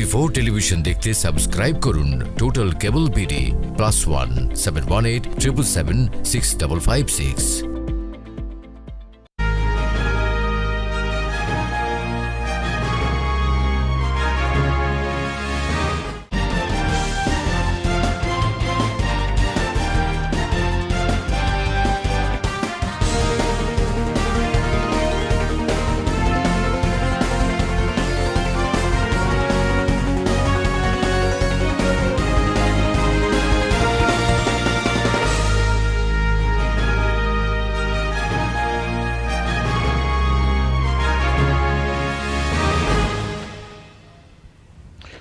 24 television দেখতে subscribe করুন total cable BD +1 718 777 6556।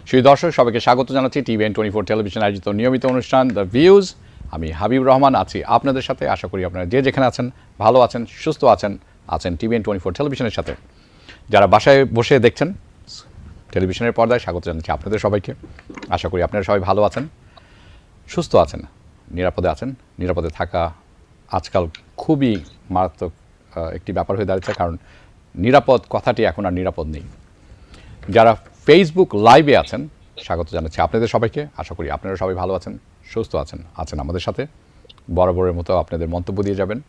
সেই দর্শক সবাইকে স্বাগত জানাচ্ছি TVN24 টেলিভিশন আয়োজিত নিয়মিত অনুষ্ঠান দ্য ভিউজ। আমি হাবিব রহমান আছি আপনাদের সাথে। আশা করি আপনারা যে যেখানে আছেন ভালো আছেন, সুস্থ আছেন TVN24 টেলিভিশনের সাথে। যারা বাসায় বসে দেখছেন টেলিভিশনের পর্দায়, স্বাগত জানাচ্ছি আপনাদের সবাইকে। আশা করি আপনারা সবাই ভালো আছেন, সুস্থ আছেন, নিরাপদে থাকা আজকাল খুবই মারাত্মক একটি ব্যাপার হয়ে দাঁড়িয়েছে, কারণ নিরাপদ কথাটি এখন আর নিরাপদ নেই। যারা ফেসবুক লাইভে আছেন, স্বাগত জানাচ্ছি আপনাদের সবাইকে। আশা করি আপনারা সবাই ভালো আছেন, সুস্থ আছেন আমাদের সাথে। বরাবরের মতো আপনাদের মন্তব্য দিয়ে যাবেন,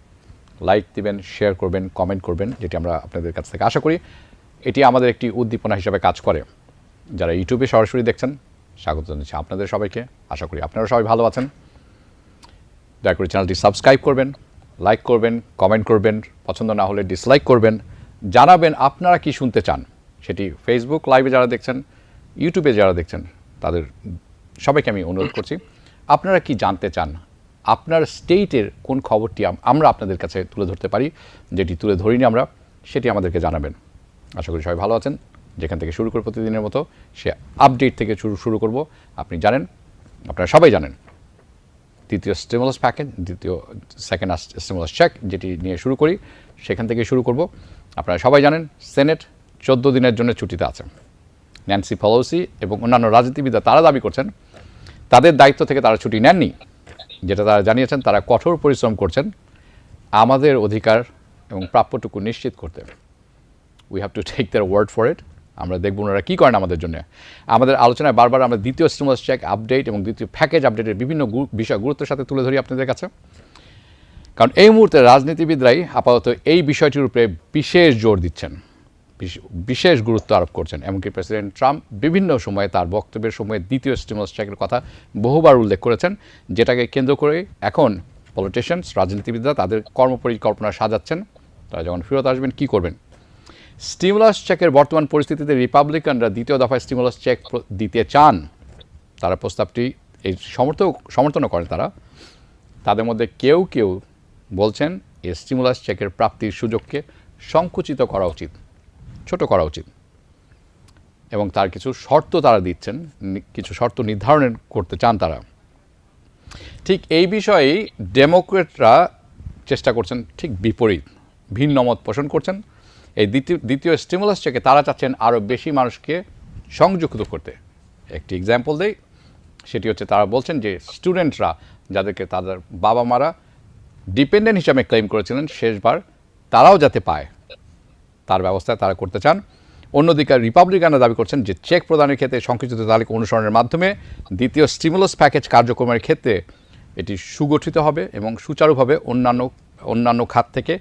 লাইক দিবেন, শেয়ার করবেন, কমেন্ট করবেন, যেটি আমরা আপনাদের কাছ থেকে আশা করি। এটি আমাদের একটি উদ্দীপনা হিসেবে কাজ করে। যারা ইউটিউবে সরাসরি দেখছেন, স্বাগত জানাচ্ছি আপনাদের সবাইকে। আশা করি আপনারা সবাই ভালো আছেন। দয়া করে চ্যানেলটি সাবস্ক্রাইব করবেন, লাইক করবেন, কমেন্ট করবেন, পছন্দ না হলে ডিসলাইক করবেন, জানাবেন আপনারা কি শুনতে চান। সেটি ফেসবুক লাইভে যারা দেখছেন, ইউটিউবে যারা দেখছেন, তাদের সবাইকে আমি অনুরোধ করছি, আপনারা কি জানতে চান, আপনার স্টেটের কোন খবরটি আমরা আপনাদের কাছে তুলে ধরতে পারি, যেটি তুলে ধরিনি আমরা, সেটি আমাদেরকে জানাবেন। আশা করি সবাই ভালো আছেন। যেখান থেকে শুরু করে প্রতিদিনের মতো সে আপডেট থেকে শুরু করব। আপনারা সবাই জানেন দ্বিতীয় stimulus package, second stimulus check যেটি নিয়ে শুরু করি, সেখান থেকে শুরু করব। আপনারা সবাই জানেন সেনেট 14 দিনের জন্য ছুটিতে আছে। ন্যান্সি পেলোসি এবং অন্যান্য রাজনীতিবিদরা তারা দাবি করছেন তাদের দায়িত্ব থেকে তারা ছুটি নেননি, যেটা তারা জানিয়েছেন তারা কঠোর পরিশ্রম করছেন আমাদের অধিকার এবং প্রাপ্যটুকু নিশ্চিত করতে। We have to take their word for it. আমরা দেখব ওনারা কী করেন আমাদের জন্য। আমাদের আলোচনায় বারবার আমরা দ্বিতীয় স্টিমুলাস চেক আপডেট এবং দ্বিতীয় প্যাকেজ আপডেটের বিভিন্ন বিষয় গুরুত্বের সাথে তুলে ধরি আপনাদের কাছে, কারণ এই মুহূর্তে রাজনীতিবিদরাই আপাতত এই বিষয়টির উপরে বিশেষ জোর দিচ্ছেন, বিশেষ গুরুত্ব আরোপ করছেন। এমনকি প্রেসিডেন্ট ট্রাম্প বিভিন্ন সময়ে তার বক্তব্যের সময় দ্বিতীয় স্টিমুলাস চেকের কথা বহুবার উল্লেখ করেছেন, যেটাকে কেন্দ্র করে এখন পলিটিশিয়ানস, রাজনীতিবিদরা তাদের কর্মপরিকল্পনা সাজাচ্ছেন তারা যখন ফেরত আসবেন কী করবেন। স্টিমুলাস চেকের বর্তমান পরিস্থিতিতে রিপাবলিকানরা দ্বিতীয় দফায় স্টিমুলাস চেক দিতে চান। তারা প্রস্তাবটি এই সমর্থনও করেন। তাদের মধ্যে কেউ কেউ বলছেন এই স্টিমুলাস চেকের প্রাপ্তির সুযোগকে সংকুচিত করা উচিত, ছোট করা উচিত, এবং তার কিছু শর্ত তারা দিচ্ছেন, কিছু শর্ত নির্ধারণ করতে চান তারা। ঠিক এই বিষয়েই ডেমোক্রেটরা চেষ্টা করছেন ঠিক বিপরীত, ভিন্ন মত পোষণ করছেন। এই দ্বিতীয় স্টিমুলাস চেকে তারা চাচ্ছেন আরও বেশি মানুষকে সংযুক্ত করতে। একটি এক্সাম্পল দেই, সেটি হচ্ছে তারা বলছেন যে স্টুডেন্টরা যাদেরকে তাদের বাবা মারা ডিপেন্ডেন্ট হিসাবে ক্লেম করেছিলেন শেষবার, তারাও যাতে পায় তার ব্যবস্থা তারা করতে চান। অন্যদিকে রিপাবলিকানরা দাবি করছেন যে চেক প্রদানের ক্ষেত্রে সংকুচিত তালিকা অনুসরণের মাধ্যমে দ্বিতীয় স্টিমুলাস প্যাকেজ কার্যক্রমের ক্ষেত্রে এটি সুগঠিত হবে এবং সুচারুভাবে অন্যান্য খাত থেকে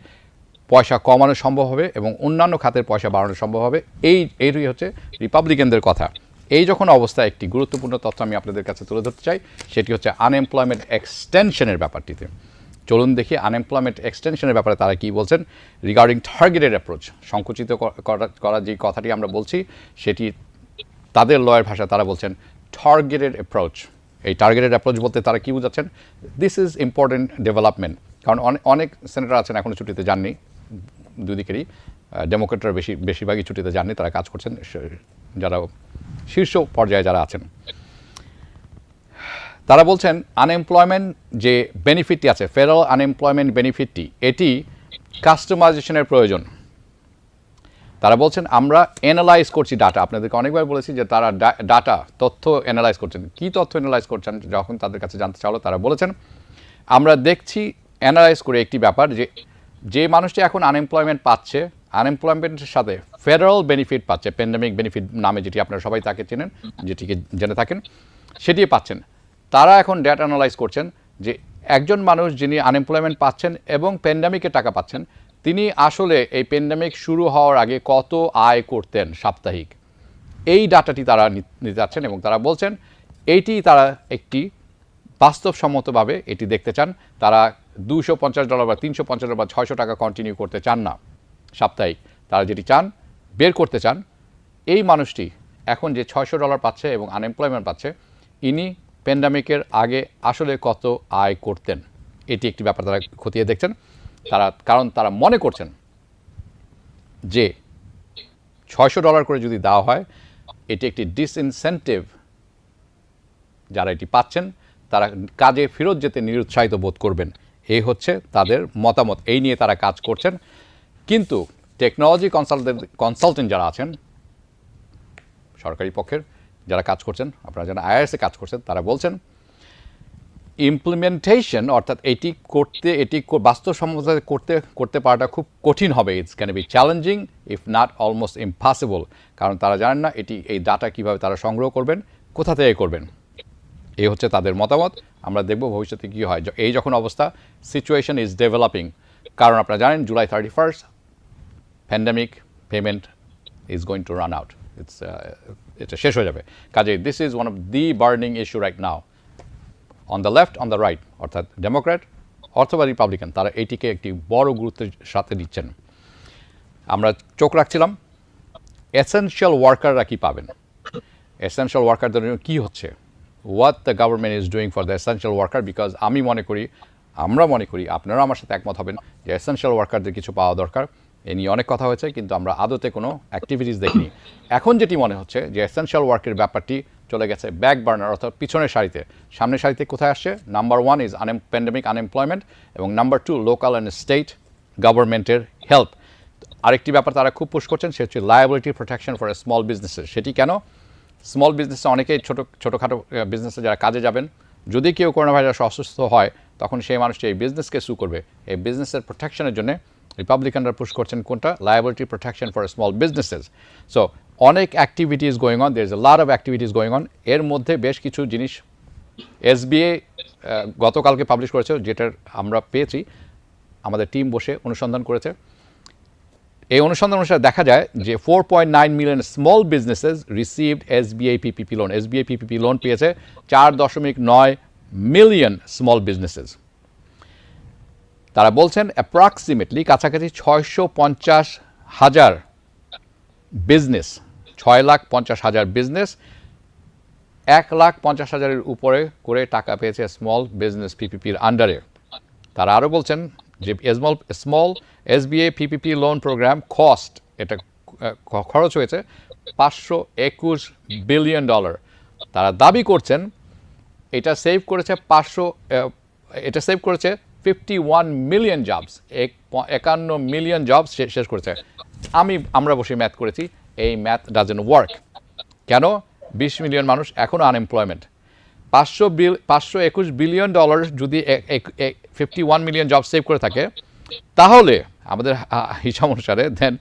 পয়সা কমানো সম্ভব হবে এবং অন্যান্য খাতের পয়সা বাড়ানো সম্ভব হবে। এইটাই হচ্ছে রিপাবলিকানদের কথা। এই যখন অবস্থায় একটি গুরুত্বপূর্ণ তথ্য আমি আপনাদের কাছে তুলে ধরতে চাই, সেটি হচ্ছে আনএমপ্লয়মেন্ট এক্সটেনশনের ব্যাপারটিতে। চলুন দেখি আনএমপ্লয়মেন্ট এক্সটেনশনের ব্যাপারে তারা কী বলছেন। রিগার্ডিং টার্গেটেড অ্যাপ্রোচ, সংকুচিত করা যে কথাটি আমরা বলছি, সেটি তাদের লয়ের ভাষা তারা বলছেন টার্গেটেড অ্যাপ্রোচ। এই টার্গেটেড অ্যাপ্রোচ বলতে তারা কী বোঝাচ্ছেন, দিস ইজ ইম্পর্টেন্ট ডেভেলপমেন্ট। কারণ অনেক সেনেটর আছেন এখনও ছুটিতে যাননি, দুদিকেরই ডেমোক্রেটরা বেশিরভাগই ছুটিতে যাননি, তারা কাজ করছেন, যারা শীর্ষ পর্যায়ে যারা আছেন। তারা বলছেন আনএমপ্লয়মেন্ট যে বেনিফিটটি আছে, ফেডারেল আনএমপ্লয়মেন্ট বেনিফিটটি, এটি কাস্টমাইজেশনের প্রয়োজন। তারা বলছেন আমরা অ্যানালাইজ করছি ডাটা। আপনাদেরকে অনেকবার বলেছি যে তারা তথ্য অ্যানালাইজ করছেন। কী তথ্য অ্যানালাইজ করছেন যখন তাদের কাছে জানতে চাওয়া, তারা বলেছেন আমরা দেখছি অ্যানালাইজ করে একটি ব্যাপার যে মানুষটি এখন আনএমপ্লয়মেন্ট পাচ্ছে, আনএমপ্লয়মেন্টের সাথে ফেডারেল বেনিফিট পাচ্ছে, প্যান্ডেমিক বেনিফিট নামে যেটি আপনারা সবাই তাকে চেনেন, যেটিকে জেনে থাকেন, সেটি পাচ্ছেন। তারা এখন ডেটা অ্যানালাইজ করছেন যে একজন মানুষ যিনি আনএমপ্লয়মেন্ট পাচ্ছেন এবং প্যান্ডেমিকের টাকা পাচ্ছেন, তিনি আসলে এই প্যান্ডেমিক শুরু হওয়ার আগে কত আয় করতেন সাপ্তাহিক, এই ডাটাটি তারা নিতে যাচ্ছেন এবং তারা বলছেন এইটি তারা একটি বাস্তবসম্মতভাবে এটি দেখতে চান। তারা $250 বা $350 বা $600 কন্টিনিউ করতে চান না সাপ্তাহিক। তারা যেটি চান, বের করতে চান, এই মানুষটি এখন যে $600 পাচ্ছে এবং আনএমপ্লয়মেন্ট পাচ্ছে, ইনি প্যান্ডেমিকের আগে আসলে কত আয় করতেন, এটি একটি ব্যাপার তারা খতিয়ে দেখছেন। কারণ তারা মনে করছেন যে $600 করে যদি দেওয়া হয়, এটি একটি ডিসইনসেন্টিভ, যারা এটি পাচ্ছেন তারা কাজে ফেরত যেতে নিরুৎসাহিত বোধ করবেন, এই হচ্ছে তাদের মতামত। এই নিয়ে তারা কাজ করছেন। কিন্তু টেকনোলজি কনসালটেন্ট যারা আছেন সরকারি পক্ষের, যারা কাজ করছেন, আপনারা যারা আইআরএসে কাজ করছেন, তারা বলছেন ইমপ্লিমেন্টেশন, অর্থাৎ এটি বাস্তবসম্মত করতে পারাটা খুব কঠিন হবে। It's can be challenging if not almost impossible. কারণ তারা জানেন না এই ডাটা কীভাবে তারা সংগ্রহ করবেন, কোথা থেকে করবেন। এই হচ্ছে তাদের মতামত। আমরা দেখব ভবিষ্যতে কী হয়। এই যখন অবস্থা, সিচুয়েশন ইজ ডেভেলপিং। কারণ আপনারা জানেন July 31 pandemic payment is going to run out, এটা শেষ হয়ে যাবে। কাজে this is one of the burning issue right now, on the left, on the right, অর্থাৎ ডেমোক্র্যাট অথবা রিপাবলিকান, তারা এইটিকে একটি বড় গুরুত্বের সাথে দিচ্ছেন। আমরা চোখ রাখছিলাম এসেনশিয়াল ওয়ার্কাররা কী পাবেন, এসেনশিয়াল ওয়ার্কারদের জন্য কী হচ্ছে, what the government is doing for the essential worker. Because আমরা মনে করি, আপনারা আমার সাথে একমত হবেন যে এসেনশিয়াল ওয়ার্কারদের কিছু পাওয়া দরকার। এ নিয়ে অনেক কথা হয়েছে, কিন্তু আমরা আদতে কোনো অ্যাক্টিভিটিস দেখিনি। এখন যেটি মনে হচ্ছে যে এসেনশিয়াল ওয়ার্কের ব্যাপারটি চলে গেছে ব্যাক বার্নার, অর্থাৎ পিছনের সারিতে। সামনের সারিতে কোথায় আসছে? নাম্বার 1 ইজ প্যান্ডেমিক আনএমপ্লয়মেন্ট, এবং নাম্বার 2 লোকাল অ্যান্ড স্টেট গভর্নমেন্টের হেল্প। আরেকটি ব্যাপার তারা খুব পুশ করছেন, সে হচ্ছে liability protection for small businesses. সেটি কেন? স্মল বিজনেসে অনেকেই ছোটোখাটো বিজনেসে যারা কাজে যাবেন, যদি কেউ করোনা ভাইরাস অসুস্থ হয়, তখন সেই মানুষটি এই বিজনেসকে সু করবে। এই বিজনেসের প্রোটেকশনের জন্য রিপাবলিকানরা পুশ করছেন কোনটা? Liability protection for small businesses. So অনেক activities going on, there is a lot of activities going on. এর মধ্যে বেশ কিছু জিনিস এসবিএ গতকালকে পাবলিশ করেছে, যেটার আমরা পেয়েছি, আমাদের টিম বসে অনুসন্ধান করেছে। এই অনুসন্ধান অনুসারে দেখা যায় যে 4.9 million small businesses received SBI PPP loan. SBI PPP loan পেয়েছে 4.9 মিলিয়ন স্মল বিজনেসেস। তারা বলছেন অ্যাপ্রক্সিমেটলি কাছাকাছি 650,000 বিজনেস, 650,000 বিজনেস 150,000-এর উপরে করে টাকা পেয়েছে স্মল বিজনেস পিপিপির আন্ডারে। তারা আরও বলছেন যে small SBI PPP loan programme cost, এটা খরচ হয়েছে $521 বিলিয়ন। তারা দাবি করছেন এটা সেভ করেছে 51 মিলিয়ন জবস, 51 মিলিয়ন জবস শেষ করেছে। আমরা বসে ম্যাথ করেছি, এই ম্যাথ ডাজেন্ট ওয়ার্ক। কেন? 20 মিলিয়ন মানুষ এখনও আনএমপ্লয়মেন্ট। $521 বিলিয়ন যদি 51 মিলিয়ন জব সেভ করে থাকে, তাহলে আমাদের হিসাব অনুসারে দেন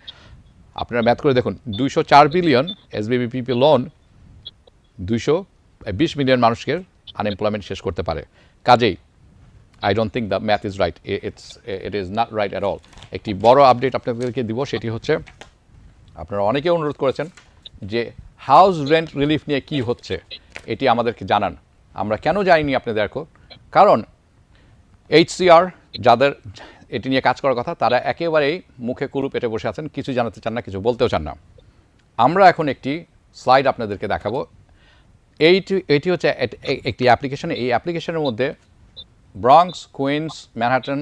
আপনারা ম্যাথ করে দেখুন, 204 বিলিয়ন এসবিপিপি লোন 220 মিলিয়ন মানুষকে আনএমপ্লয়মেন্ট শেষ করতে পারে। কাজেই I don't think the math is right, it is not right at all. একটি বড় আপডেট আপনাদেরকে দিব, সেটি হচ্ছে আপনারা অনেকে অনুরোধ করেছেন যে হাউস রেন্ট রিলিফ নিয়ে কি হচ্ছে এটি আমাদেরকে জানান। আমরা কেন জানিনি আপনাদের? কারণ HCR যাদের এটি নিয়ে কাজ করার কথা, তারা একেবারেই মুখে কুলু পেটে বসে আছেন, কিছু জানাতে চান না, কিছু বলতেও চান না। আমরা এখন একটি স্লাইড আপনাদেরকে দেখাবো। এটি হচ্ছে একটি অ্যাপ্লিকেশন। এই অ্যাপ্লিকেশনের মধ্যে ব্রঙ্কস, কুইন্স, ম্যানহাটন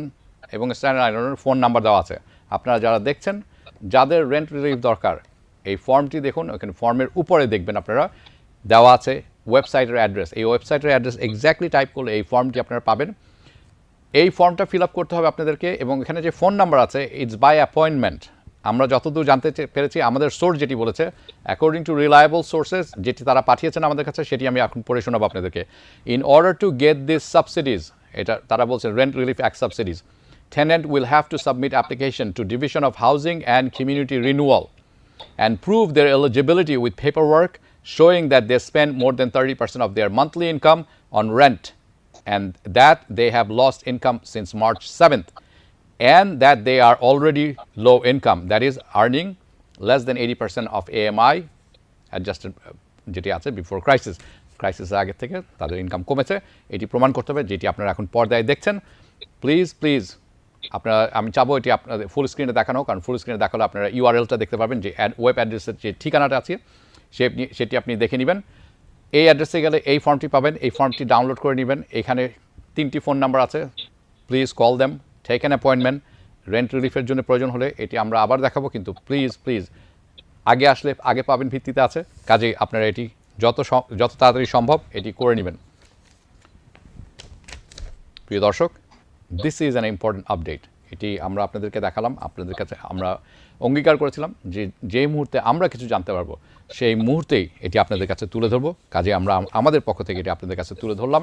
এবং স্ট্যাটেন আইল্যান্ডের ফোন নাম্বার দেওয়া আছে। আপনারা যারা দেখছেন, যাদের রেন্ট রিলিফ দরকার, এই ফর্মটি দেখুন, ওখানে ফর্মের উপরে দেখবেন আপনারা দেওয়া আছে ওয়েবসাইটের অ্যাড্রেস। এই ওয়েবসাইটের অ্যাড্রেস এক্স্যাক্টলি টাইপ করলে এই ফর্মটি আপনারা পাবেন। এই ফর্মটা ফিল আপ করতে হবে আপনাদেরকে, এবং এখানে যে ফোন নাম্বার আছে, ইটস বাই অ্যাপয়েন্টমেন্ট। আমরা যতদূর জানতে পেরেছি, আমাদের সোর্স যেটি বলেছে, অ্যাকর্ডিং টু রিলায়েবল সোর্সেস, যেটি তারা পাঠিয়েছেন আমাদের কাছে, সেটি আমি এখন পড়ে শোনাবো আপনাদেরকে। In order to get this subsidies, এটা তারা বলছেন rent relief act subsidies, tenant will have to submit application to Division of Housing and Community Renewal and prove their eligibility with paperwork showing that they spend more than 30% of their monthly income on rent and that they have lost income since March 7th and that they are already low income, that is earning less than 80% of AMI adjusted যেটি আছে before ক্রাইসিসের আগে থেকে তাদের income কমেছে, এটি প্রমাণ করতে হবে, যেটি আপনারা এখন পর্দায় দেখছেন। প্লিজ আপনারা, আমি চাবো এটি আপনাদের ফুল স্ক্রিনে দেখানো, কারণ ফুল স্ক্রিনে দেখালে আপনারা ইউআরএলটা দেখতে পারবেন, যে ওয়েব অ্যাড্রেসের যে ঠিকানাটা আছে সেটি আপনি দেখে নেবেন। এই অ্যাড্রেসে গেলে এই ফর্মটি পাবেন, এই ফর্মটি ডাউনলোড করে নেবেন। এখানে 3টি ফোন নাম্বার আছে, please call them, take an appointment. Rent রিলিফের জন্য প্রয়োজন হলে এটি আমরা আবার দেখাবো, কিন্তু প্লিজ আগে আসলে আগে পাবেন ভিত্তিতে আছে, কাজেই আপনারা এটি যত তাড়াতাড়ি সম্ভব এটি করে নেবেন। প্রিয় দর্শক, this is an important update. এটি আমরা আপনাদেরকে দেখালাম, আপনাদের কাছে আমরা অঙ্গীকার করেছিলাম যে যেই মুহূর্তে আমরা কিছু জানতে পারবো সেই মুহূর্তেই এটি আপনাদের কাছে তুলে ধরবো, কাজে আমরা আমাদের পক্ষ থেকে এটি আপনাদের কাছে তুলে ধরলাম।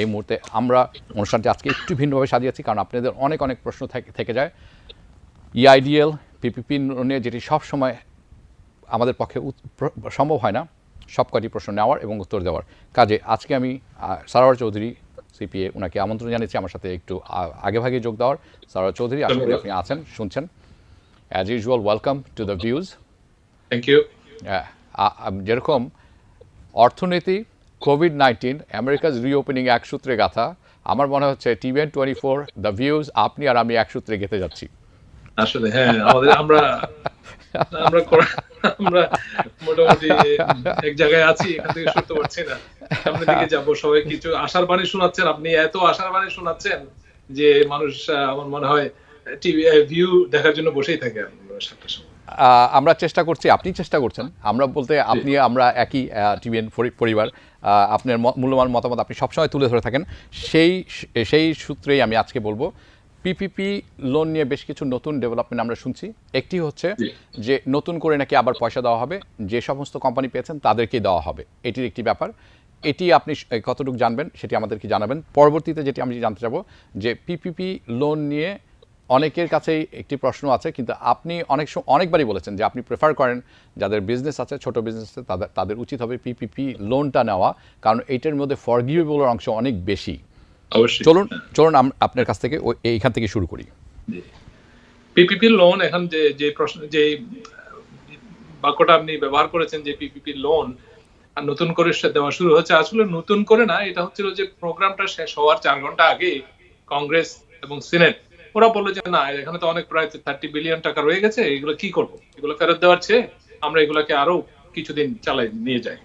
এই মুহূর্তে আমরা অনুষ্ঠানটি আজকে একটু ভিন্নভাবে সাজিয়েছি, কারণ আপনাদের অনেক প্রশ্ন থেকে যায় ইআইডিএল পিপিপি নিয়ে, যেটি সবসময় আমাদের পক্ষে সম্ভব হয় না সব কটি প্রশ্ন নেওয়ার এবং উত্তর দেওয়ার। কাজে আজকে আমি সারওয়ার চৌধুরী সিপিএ ওনাকে আমন্ত্রণ জানিয়েছি আমার সাথে একটু আগেভাগে যোগ দেওয়ার। সারওয়ার চৌধুরী, আশা করি আপনি আছেন, শুনছেন। As usual, welcome to the views. Thank you. যেরকম অর্থনীতি, কোভিড-19, আমেরিকাজ রিওপেনিং এক সূত্রে গাথা, আমার মনে হচ্ছে টিভিএন 24 দ্য ভিউজ আপনি আর আমি এক সূত্রে গেঁথে যাচ্ছি। আসলে হ্যাঁ, আমরা মোটামুটি এক জায়গায় আছি, এখান থেকে সরতে পারছি না, সামনের দিকে যাবো। সবাই কিছু আশার বাণী শোনাচ্ছেন, আপনি এত আশার বাণী শোনাচ্ছেন যে মানুষ আমার মনে হয় টিভি ভিউ দেখার জন্য বসেই থাকে। আমরা চেষ্টা করছি, আপনি চেষ্টা করছেন, আমরা বলতে আপনি আমরা একই টিভিএন পরিবার। আপনার মূল্যবান মতামত আপনি সবসময় তুলে ধরে থাকেন, সেই সূত্রেই আমি আজকে বলবো পিপিপি লোন নিয়ে বেশ কিছু নতুন ডেভেলপমেন্ট আমরা শুনছি। একটি হচ্ছে যে নতুন করে নাকি আবার পয়সা দেওয়া হবে, যে সমস্ত কোম্পানি পেয়েছেন তাদেরকেই দেওয়া হবে, এটির একটি ব্যাপার। এটি আপনি কতটুকু জানবেন সেটি আমাদেরকে জানাবেন। পরবর্তীতে যেটি আমি জানতে চাবো যে পিপিপি লোন নিয়ে অনেকের কাছেই একটি প্রশ্ন আছে, কিন্তু আপনি অনেকবারই বলেছেন যে আপনি প্রেফার করেন যাদের বিজনেস আছে, ছোট বিজনেস আছে, তাদের উচিত হবে পিপিপি লোনটা নেওয়া, কারণ এইটার মধ্যে ফরগিভেবলের অংশ অনেক বেশি। চলুন আপনার কাছ থেকে এইখান থেকে শুরু করি। পিপিপি লোন, এখন যে প্রশ্ন, যে বাক্যটা আপনি ব্যবহার করেছেন যে পিপিপি লোন নতুন করে দেওয়া শুরু হচ্ছে, আসলে নতুন করে না, এটা হচ্ছিল যে প্রোগ্রামটা শেষ হওয়ার 4 ঘন্টা আগে কংগ্রেস এবং সিনেট ওরা বললো যে না, এখানে তো অনেক প্রায় 30 বিলিয়ন টাকা রয়ে গেছে, এগুলো কি করবো, এগুলো ফেরত দেওয়ার চেয়ে আমরা এগুলোকে আরো কিছুদিন চালাই নিয়ে যাই।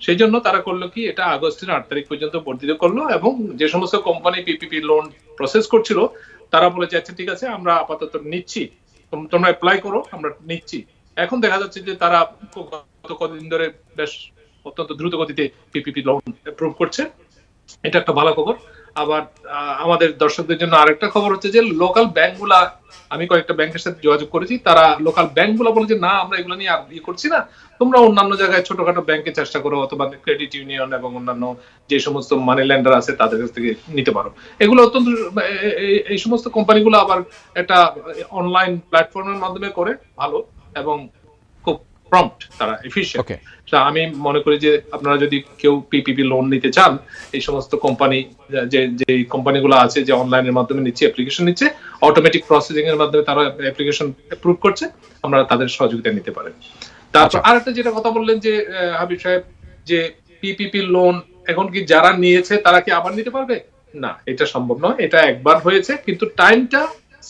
সেই জন্য তারা করলো কি, এটা আগস্টের 8 তারিখ পর্যন্ত বর্ধিত করলো, এবং যে সমস্ত কোম্পানি পিপিপি লোন প্রসেস করছিল তারা বলে যাচ্ছে ঠিক আছে, আমরা আপাতত নিচ্ছি, তোমরা অ্যাপ্লাই করো, আমরা নিচ্ছি। এখন দেখা যাচ্ছে যে তারা গত কদিন ধরে বেশ অত্যন্ত দ্রুত গতিতে পিপিপি লোন অ্যাপ্রুভ করছে, এটা একটা ভালো খবর। আবার আমাদের দর্শকদের জন্য আরেকটা খবর হচ্ছে যে লোকাল ব্যাংকগুলা, আমি কয়েকটা ব্যাংকের সাথে যোগাযোগ করেছি, তারা লোকাল ব্যাংকগুলা বলে যে না, আমরা এগুলো নিয়ে আর করছি না, তোমরা অন্যান্য জায়গায় ছোটখাটো ব্যাংকে চেষ্টা করো, অথবা ক্রেডিট ইউনিয়ন এবং অন্যান্য যে সমস্ত মানি লেন্ডার আছে তাদের কাছ থেকে নিতে পারো। এগুলো অত্যন্ত, এই সমস্ত কোম্পানিগুলো আবার একটা অনলাইন প্ল্যাটফর্মের মাধ্যমে করে ভালো, এবং খুব প্রম্পট, তারা এফিশিয়েন্ট। আমি মনে করি যে আপনারা যদি কেউ পিপিপি লোন নিতে চান, এই সমস্ত কোম্পানি, যে কোম্পানিগুলো আছে যে অনলাইনের মাধ্যমে নিচ্ছে, অ্যাপ্লিকেশন নিচ্ছে, অটোমেটিক প্রসেসিং এর মাধ্যমে তারা অ্যাপ্লিকেশন অ্যাপ্রুভ করছে, আমরা তাদের সহযোগিতা নিতে পারেন। তারপর আরেকটা যেটা কথা বললেন যে হাবিব সাহেব, যে পিপিপি লোন এখন কি যারা নিয়েছে তারা কি আবার নিতে পারবে? না, এটা সম্ভব নয়। এটা একবার হয়েছে, কিন্তু টাইমটা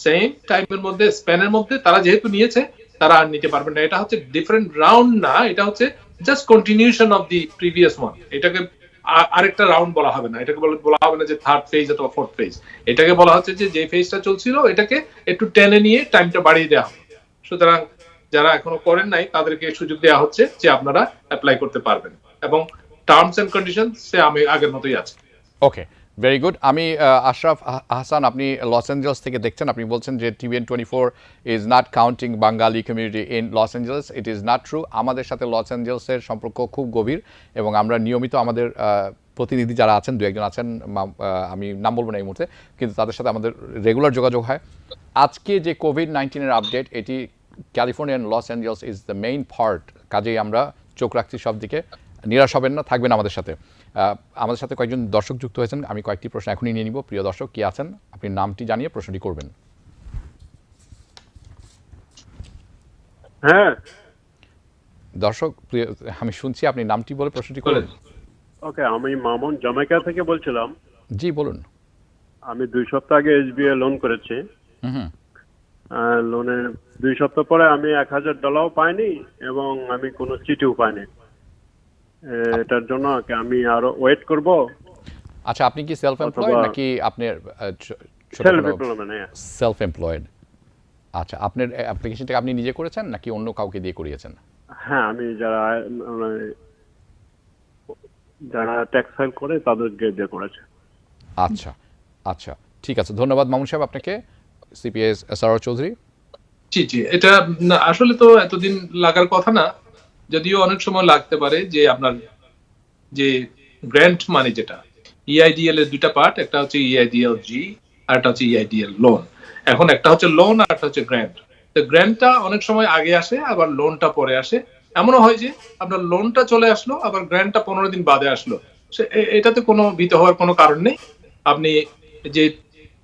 সেম টাইমের মধ্যে, স্প্যানের মধ্যে তারা যেহেতু নিয়েছে, তারা আর নিতে পারবে না। এটা হচ্ছে ডিফারেন্ট রাউন্ড না, এটা হচ্ছে just continuation of the previous one. এটাকে আরেকটা রাউন্ড বলা হবে না, এটাকে বলা হবে না যে থার্ড ফেজ অথবা ফোর্থ ফেজ। এটাকে বলা হচ্ছে যে ফেজটা চলছিল এটাকে একটু টেনে নিয়ে টাইমটা বাড়িয়ে দেওয়া হবে। সুতরাং যারা এখনো করেন নাই তাদেরকে সুযোগ দেওয়া হচ্ছে যে আপনারা অ্যাপ্লাই করতে পারবেন, এবং টার্মস এন্ড কন্ডিশনস আমি আগের মতোই আছে। ওকে, ভেরি গুড। আমি আশরাফ হাসান, আপনি লস অ্যাঞ্জেলস থেকে দেখছেন, আপনি বলছেন যে TVN 24 is not counting Bangali community in Los Angeles. It is not true. আমাদের সাথে লস অ্যাঞ্জেলসের সম্পর্ক খুব গভীর, এবং আমরা নিয়মিত আমাদের প্রতিনিধি যারা আছেন, দু একজন আছেন, আমি নাম বলবো না এই মুহূর্তে, কিন্তু তাদের সাথে আমাদের রেগুলার যোগাযোগ হয়। আজকে যে কোভিড-19 আপডেট, এটি Californian Los Angeles is the main part. কাজেই আমরা চোখ রাখছি সব দিকে, নিরাশ হবেন না, থাকবেন আমাদের সাথে। আমাদের সাথে কয়েকজন দর্শক যুক্ত হয়েছেন, আমি কয়েকটি প্রশ্ন এখনই নিয়ে নিব। প্রিয় দর্শক, কি আছেন, আপনি নামটি জানিয়ে প্রশ্নটি করবেন। হ্যাঁ দর্শক, আমি শুনছি, আপনি নামটি বলে প্রশ্নটি করেন। ওকে, আমি মামুন জামাইকা থেকে বলছিলাম। জি বলুন। আমি 2 সপ্তাহ আগে এসবিআই লোন করেছি। লোনের 2 সপ্তাহ পরে আমি $1000 পাইনি এবং আমি কোনো চিঠিও পাইনি। এটার জন্য আমি আরো ওয়েট করব? আচ্ছা, আপনি কি সেলফ এমপ্লয়েড নাকি আপনার সেলফ এমপ্লয়েড? আচ্ছা, আপনার অ্যাপ্লিকেশনটা আপনি নিজে করেছেন নাকি অন্য কাউকে দিয়ে করিয়েছেন? হ্যাঁ, আমি যারা ট্যাক্স ফাইল করে তাদেরকে দিয়ে করেছে। আচ্ছা আচ্ছা, ঠিক আছে, ধন্যবাদ মামুন সাহেব আপনাকে। সিপিএস সারওয়ার চৌধুরী। জি জি, এটা আসলে তো এতদিন লাগার কথা না, যদিও অনেক সময় লাগতে পারে। যে আপনার যে গ্র্যান্ট মানে যেটা ইআইডিএল এর দুইটা পার্ট, একটা হচ্ছে ইআইডিএল জি আর একটা হচ্ছে ইআইডিএল লোন। এখন একটা হচ্ছে লোন আর একটা হচ্ছে গ্র্যান্ট। তো গ্র্যান্টটা অনেক সময় আগে আসে, আবার লোনটা পরে আসে। এমনও হয় যে আপনার লোনটা চলে আসলো, আবার গ্র্যান্টটা 15 দিন বাদে আসলো। এটাতে কোনো ভীত হওয়ার কোনো কারণ নেই। আপনি যে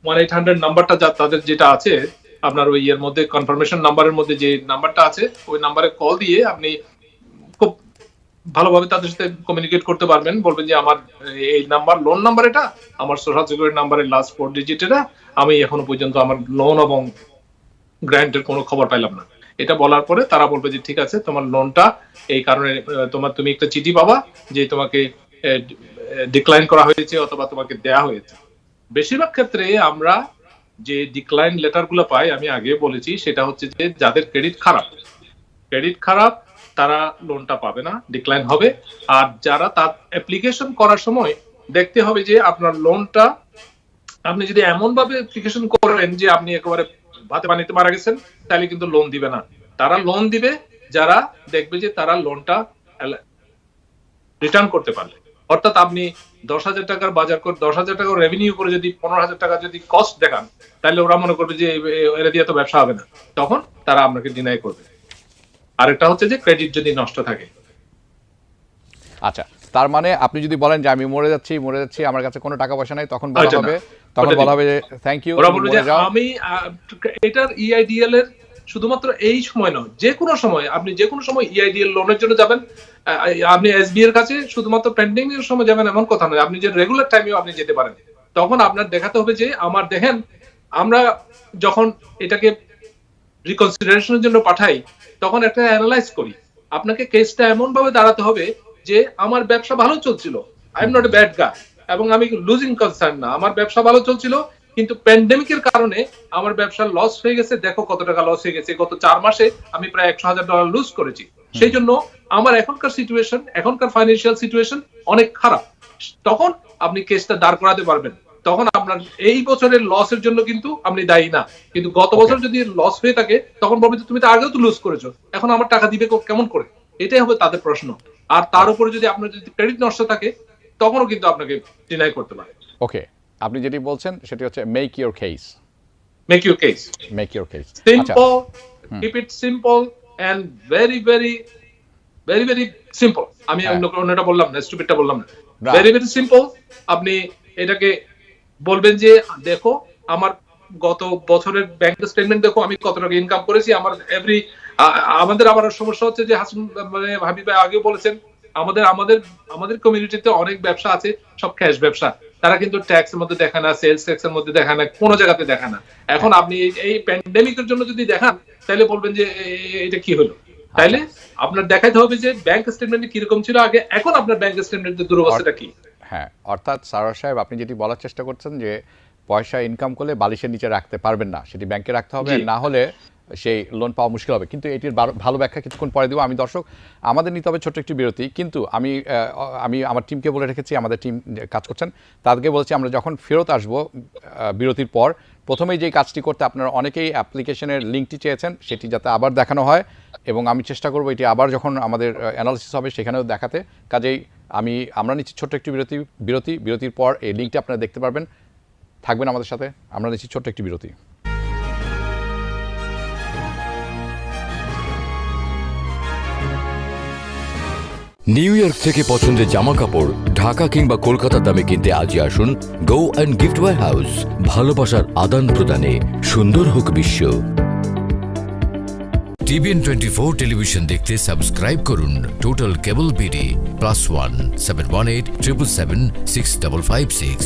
1-800 নাম্বারটা তাদের যেটা আছে আপনার ওই এর মধ্যে, কনফার্মেশন নাম্বারের মধ্যে যে নাম্বারটা আছে, ওই নাম্বারে কল দিয়ে আপনি খুব ভালোভাবে তাদের সাথে কমিউনিকেট করতে পারবেন। বলবেন যে আমার এই নাম্বার, লোন নাম্বার এটা, আমার সোশ্যাল সিকিউরিটি নাম্বারের লাস্ট 4 ডিজিট এটা, আমি এখনো পর্যন্ত আমার লোন এবং গ্র্যান্টের কোনো খবর পাইলাম না। এটা বলার পরে তারা বলবে যে ঠিক আছে, তোমার লোনটা এই কারণে তুমি একটা চিঠি পাবা যে তোমাকে ডিক্লাইন করা হয়েছে অথবা তোমাকে দেয়া হয়েছে। বেশিরভাগ ক্ষেত্রে আমরা যে ডিক্লাইন লেটার গুলো পাই, আমি আগে বলেছি, সেটা হচ্ছে যে যাদের ক্রেডিট খারাপ তারা লোনটা পাবে না, ডিক্লাইন হবে। আর যারা তার অ্যাপ্লিকেশন করার সময় দেখতে হবে যে আপনার লোনটা, আপনি যদি এমন ভাবে অ্যাপ্লিকেশন করেন যে আপনি একেবারে ভাতে পানিতে মারা গেছেন, তাহলে কিন্তু লোন দিবে না। তারা লোন দিবে যারা দেখবে যে তারা লোনটা রিটার্ন করতে পারবে। অর্থাৎ আপনি 10,000 টাকার বাজার করে 10,000 টাকা রেভিনিউ করে যদি 15,000 টাকা যদি কস্ট দেখান, তাহলে ওরা মনে করবে যে এরা দিয়ে তো ব্যবসা হবে না, তখন তারা আপনাকে ডিনাই করবে। আরেকটা হচ্ছে যে ক্রেডিট যদি নষ্ট থাকে। আচ্ছা, তার মানে আপনি যদি বলেন যে আমি মরে যাচ্ছি আমার কাছে কোনো টাকা পয়সা নাই, তখন বলা হবে যে থ্যাংক ইউ, ওরা বলবে যে আমি এটার ইআইডিএল এর শুধুমাত্র এই সময় নয়, যে কোনো সময়, আপনি যে কোনো সময় ইআইডিএল লোনের জন্য যাবেন। আপনি এসবি এর কাছে শুধুমাত্র পেন্ডিং এর সময় যাবেন এমন কথা নয়, আপনি যে রেগুলার টাইমেও আপনি যেতে পারেন। তখন আপনার দেখাতে হবে যে আমার দেখেন, আমরা যখন এটাকে রিকনসিডারেশনের জন্য পাঠাই, তখন একটা অ্যানালাইজ করি। আপনাকে কেসটা এমন ভাবে দাঁড়াতে হবে যে আমার ব্যবসা ভালো চলছিল, I am not a bad guy, এবং আমি লুজিং কনসার্ন না, আমার ব্যবসা ভালো চলছিল, কিন্তু প্যান্ডেমিকের কারণে আমার ব্যবসা লস হয়ে গেছে। দেখো কত টাকা লস হয়ে গেছে, গত 4 মাসে আমি প্রায় $100,000 লুজ করেছি। সেই জন্য আমার এখনকার সিচুয়েশন, এখনকার ফাইন্যান্সিয়াল সিচুয়েশন অনেক খারাপ। তখন আপনি কেসটা দাঁড় করাতে পারবেন। তখন আপনার এই বছরের লসের জন্য কিন্তু আপনি দায়ী না, কিন্তু গত বছর যদি লস হয়ে থাকে, তখন বলবে তুমি তো আগেও তো লুজ করেছো, এখন আমার টাকা দিবে কেমন করে? এটাই হবে তাদের প্রশ্ন। আর তার উপরে যদি আপনার যদি ক্রেডিট নষ্ট থাকে, তখনও কিন্তু আপনাকে ডিনাই করতে পারে। ওকে, আপনি যেটি বলছেন সেটি হচ্ছে make your case. Simple, keep it simple and very very very very simple. আমি অন্যটা বললাম না, স্টুপিডটা বললাম না, ভেরি ভেরি সিম্পল। আপনি এটাকে বলবেন যে দেখো আমার গত বছরের ব্যাংক স্টেটমেন্ট দেখো, আমি কত টাকা ইনকাম করেছি। আমার আমাদের সমস্যা হচ্ছে যে মানে হাবিব ভাই আগেও বলেছেন, আমাদের কমিউনিটিতে অনেক ব্যবসা আছে, সব ক্যাশ ব্যবসা। তারা কিন্তু ট্যাক্স এর মধ্যে দেখায় না, সেলস ট্যাক্স এর মধ্যে দেখায় না, কোনো জায়গাতে দেখায় না। এখন আপনি এই প্যান্ডেমিকের জন্য যদি দেখান, তাহলে বলবেন যে এটা কি হলো। তাইলে আপনার দেখাইতে হবে যে ব্যাংক স্টেটমেন্টে কিরকম ছিল আগে, এখন আপনার ব্যাংক স্টেটমেন্টের দুরবস্থাটা কি। হ্যাঁ, অর্থাৎ সারওয়ার সাহেব, আপনি যেটি বলার চেষ্টা করছেন যে পয়সা ইনকাম করলে বালিশের নিচে রাখতে পারবেন না, সেটি ব্যাংকে রাখতে হবে, না হলে সেই লোন পাওয়া মুশকিল হবে। কিন্তু এটির ভালো ব্যাখ্যা কিছুক্ষণ পরে দেবো। আমি দর্শক আমাদের নিতে হবে ছোট্ট একটি বিরতি, কিন্তু আমি আমার টিমকে বলে রেখেছি, আমাদের টিম কাজ করছেন, তাদেরকে বলছি আমরা যখন ফেরত আসবো বিরতির পর প্রথমেই যেই কাজটি করতে আপনারা অনেকেই অ্যাপ্লিকেশনের লিঙ্কটি চেয়েছেন সেটি যাতে আবার দেখানো হয়, এবং আমি চেষ্টা করবো এটি আবার যখন আমাদের অ্যানালিসিস হবে সেখানেও দেখাতে। কাজেই আমরা নিচ্ছি ছোট্ট একটি বিরতির পর এই লিঙ্কটি আপনারা দেখতে পারবেন। থাকবেন আমাদের সাথে, আমরা নিচ্ছি ছোট্ট একটি বিরতি। নিউ ইয়র্ক থেকে পছন্দের জামা কাপড় ঢাকা কিংবা কলকাতার দামে কিনতে আজই আসুন go and gift warehouse. ভালোবাসার আদান প্রদানে সুন্দর হোক বিশ্ব। টিভিএন 24 টেলিভিশন দেখতে সাবস্ক্রাইব করুন total cable BD +1 718 777 6556।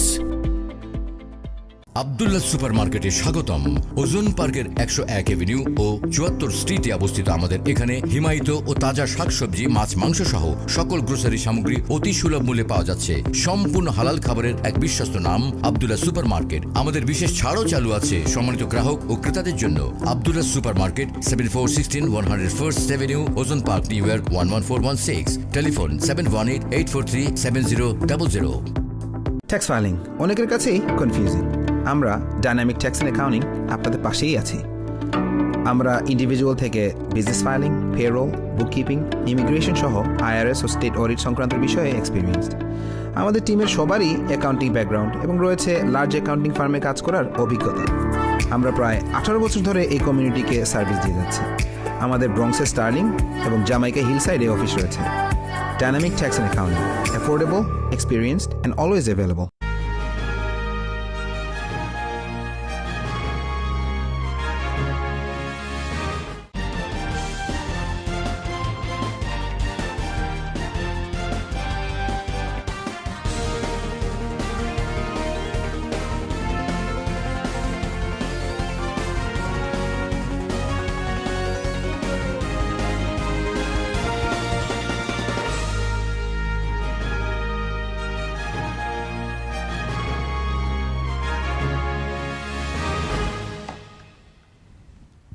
Abdullah super মার্কেটে স্বাগতম। ওজন পার্কের 101 এভিনিউ ও 74 স্ট্রিটে অবস্থিত আমাদের এখানে হিমায়িত ও তাজা শাকসবজি, মাছ, মাংস সহ সকল গ্রোসারি সামগ্রী অতি সুলভ মূল্যে পাওয়া যাচ্ছে। সম্পূর্ণ হালাল খাবারের এক বিশ্বস্ত নাম আব্দুল্লাহ সুপার মার্কেট। আমাদের বিশেষ ছাড়ও চালু আছে সম্মানিত গ্রাহক ও ক্রেতাদের জন্য। Abdullah super market 7416 101st Avenue, ওজন park, new York 11416। Telephone 718-843-7000। Tax filing অনেকের কাছেই কনফিউজিং। আমরা ডাইনামিক ট্যাক্স অ্যান্ড অ্যাকাউন্টিং আপনাদের পাশেই আছি। আমরা ইন্ডিভিজুয়াল থেকে business filing, payroll, bookkeeping, immigration সহ IRS ও স্টেট অডিট সংক্রান্ত বিষয়ে এক্সপিরিয়েন্সড। আমাদের টিমের সবারই অ্যাকাউন্টিং ব্যাকগ্রাউন্ড এবং রয়েছে লার্জ অ্যাকাউন্টিং ফার্মে কাজ করার অভিজ্ঞতা। আমরা প্রায় 18 বছর ধরে এই কমিউনিটিকে সার্ভিস দিয়ে যাচ্ছি। আমাদের ব্রঙ্কসের স্টার্লিং এবং জামাইকা হিল সাইডে অফিস রয়েছে। Dynamic tax and accounting, affordable, experienced and always available.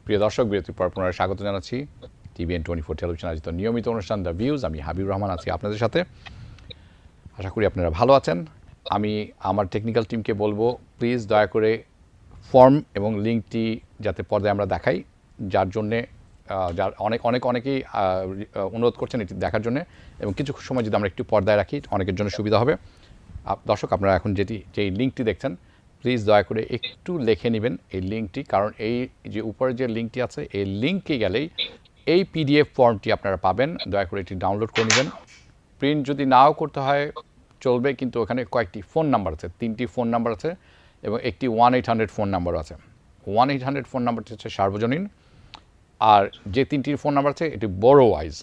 প্রিয় দর্শক, বিরতির পর পুনরায় স্বাগত জানাচ্ছি টিভিএন 24 টেলিভিশন আয়োজিত নিয়মিত অনুষ্ঠান দ্য ভিউজ। আমি হাবিবুর রহমান আছি আপনাদের সাথে। আশা করি আপনারা ভালো আছেন। আমি আমার টেকনিক্যাল টিমকে বলবো প্লিজ দয়া করে ফর্ম এবং লিঙ্কটি যাতে পর্দায় আমরা দেখাই, যার জন্যে যার অনেকেই অনুরোধ করছেন এটি দেখার জন্য, এবং কিছু সময় যদি আমরা একটু পর্দায় রাখি অনেকের জন্য সুবিধা হবে। দর্শক, আপনারা এখন যেই লিঙ্কটি দেখছেন প্লিজ দয়া করে একটু লিখে নেবেন এই লিঙ্কটি, কারণ এই যে উপরে যে লিঙ্কটি আছে এই লিঙ্কে গেলেই এই PDF ফর্মটি আপনারা পাবেন। দয়া করে এটি ডাউনলোড করে নেবেন। প্রিন্ট যদি নাও করতে হয় চলবে, কিন্তু ওখানে কয়েকটি ফোন নাম্বার আছে, 3টি ফোন নাম্বার আছে এবং একটি 1-800 ফোন নাম্বার আছে। 1-800 ফোন নাম্বারটি হচ্ছে সার্বজনীন, আর যে 3টির ফোন নাম্বার আছে এটি বড় ওয়াইজ।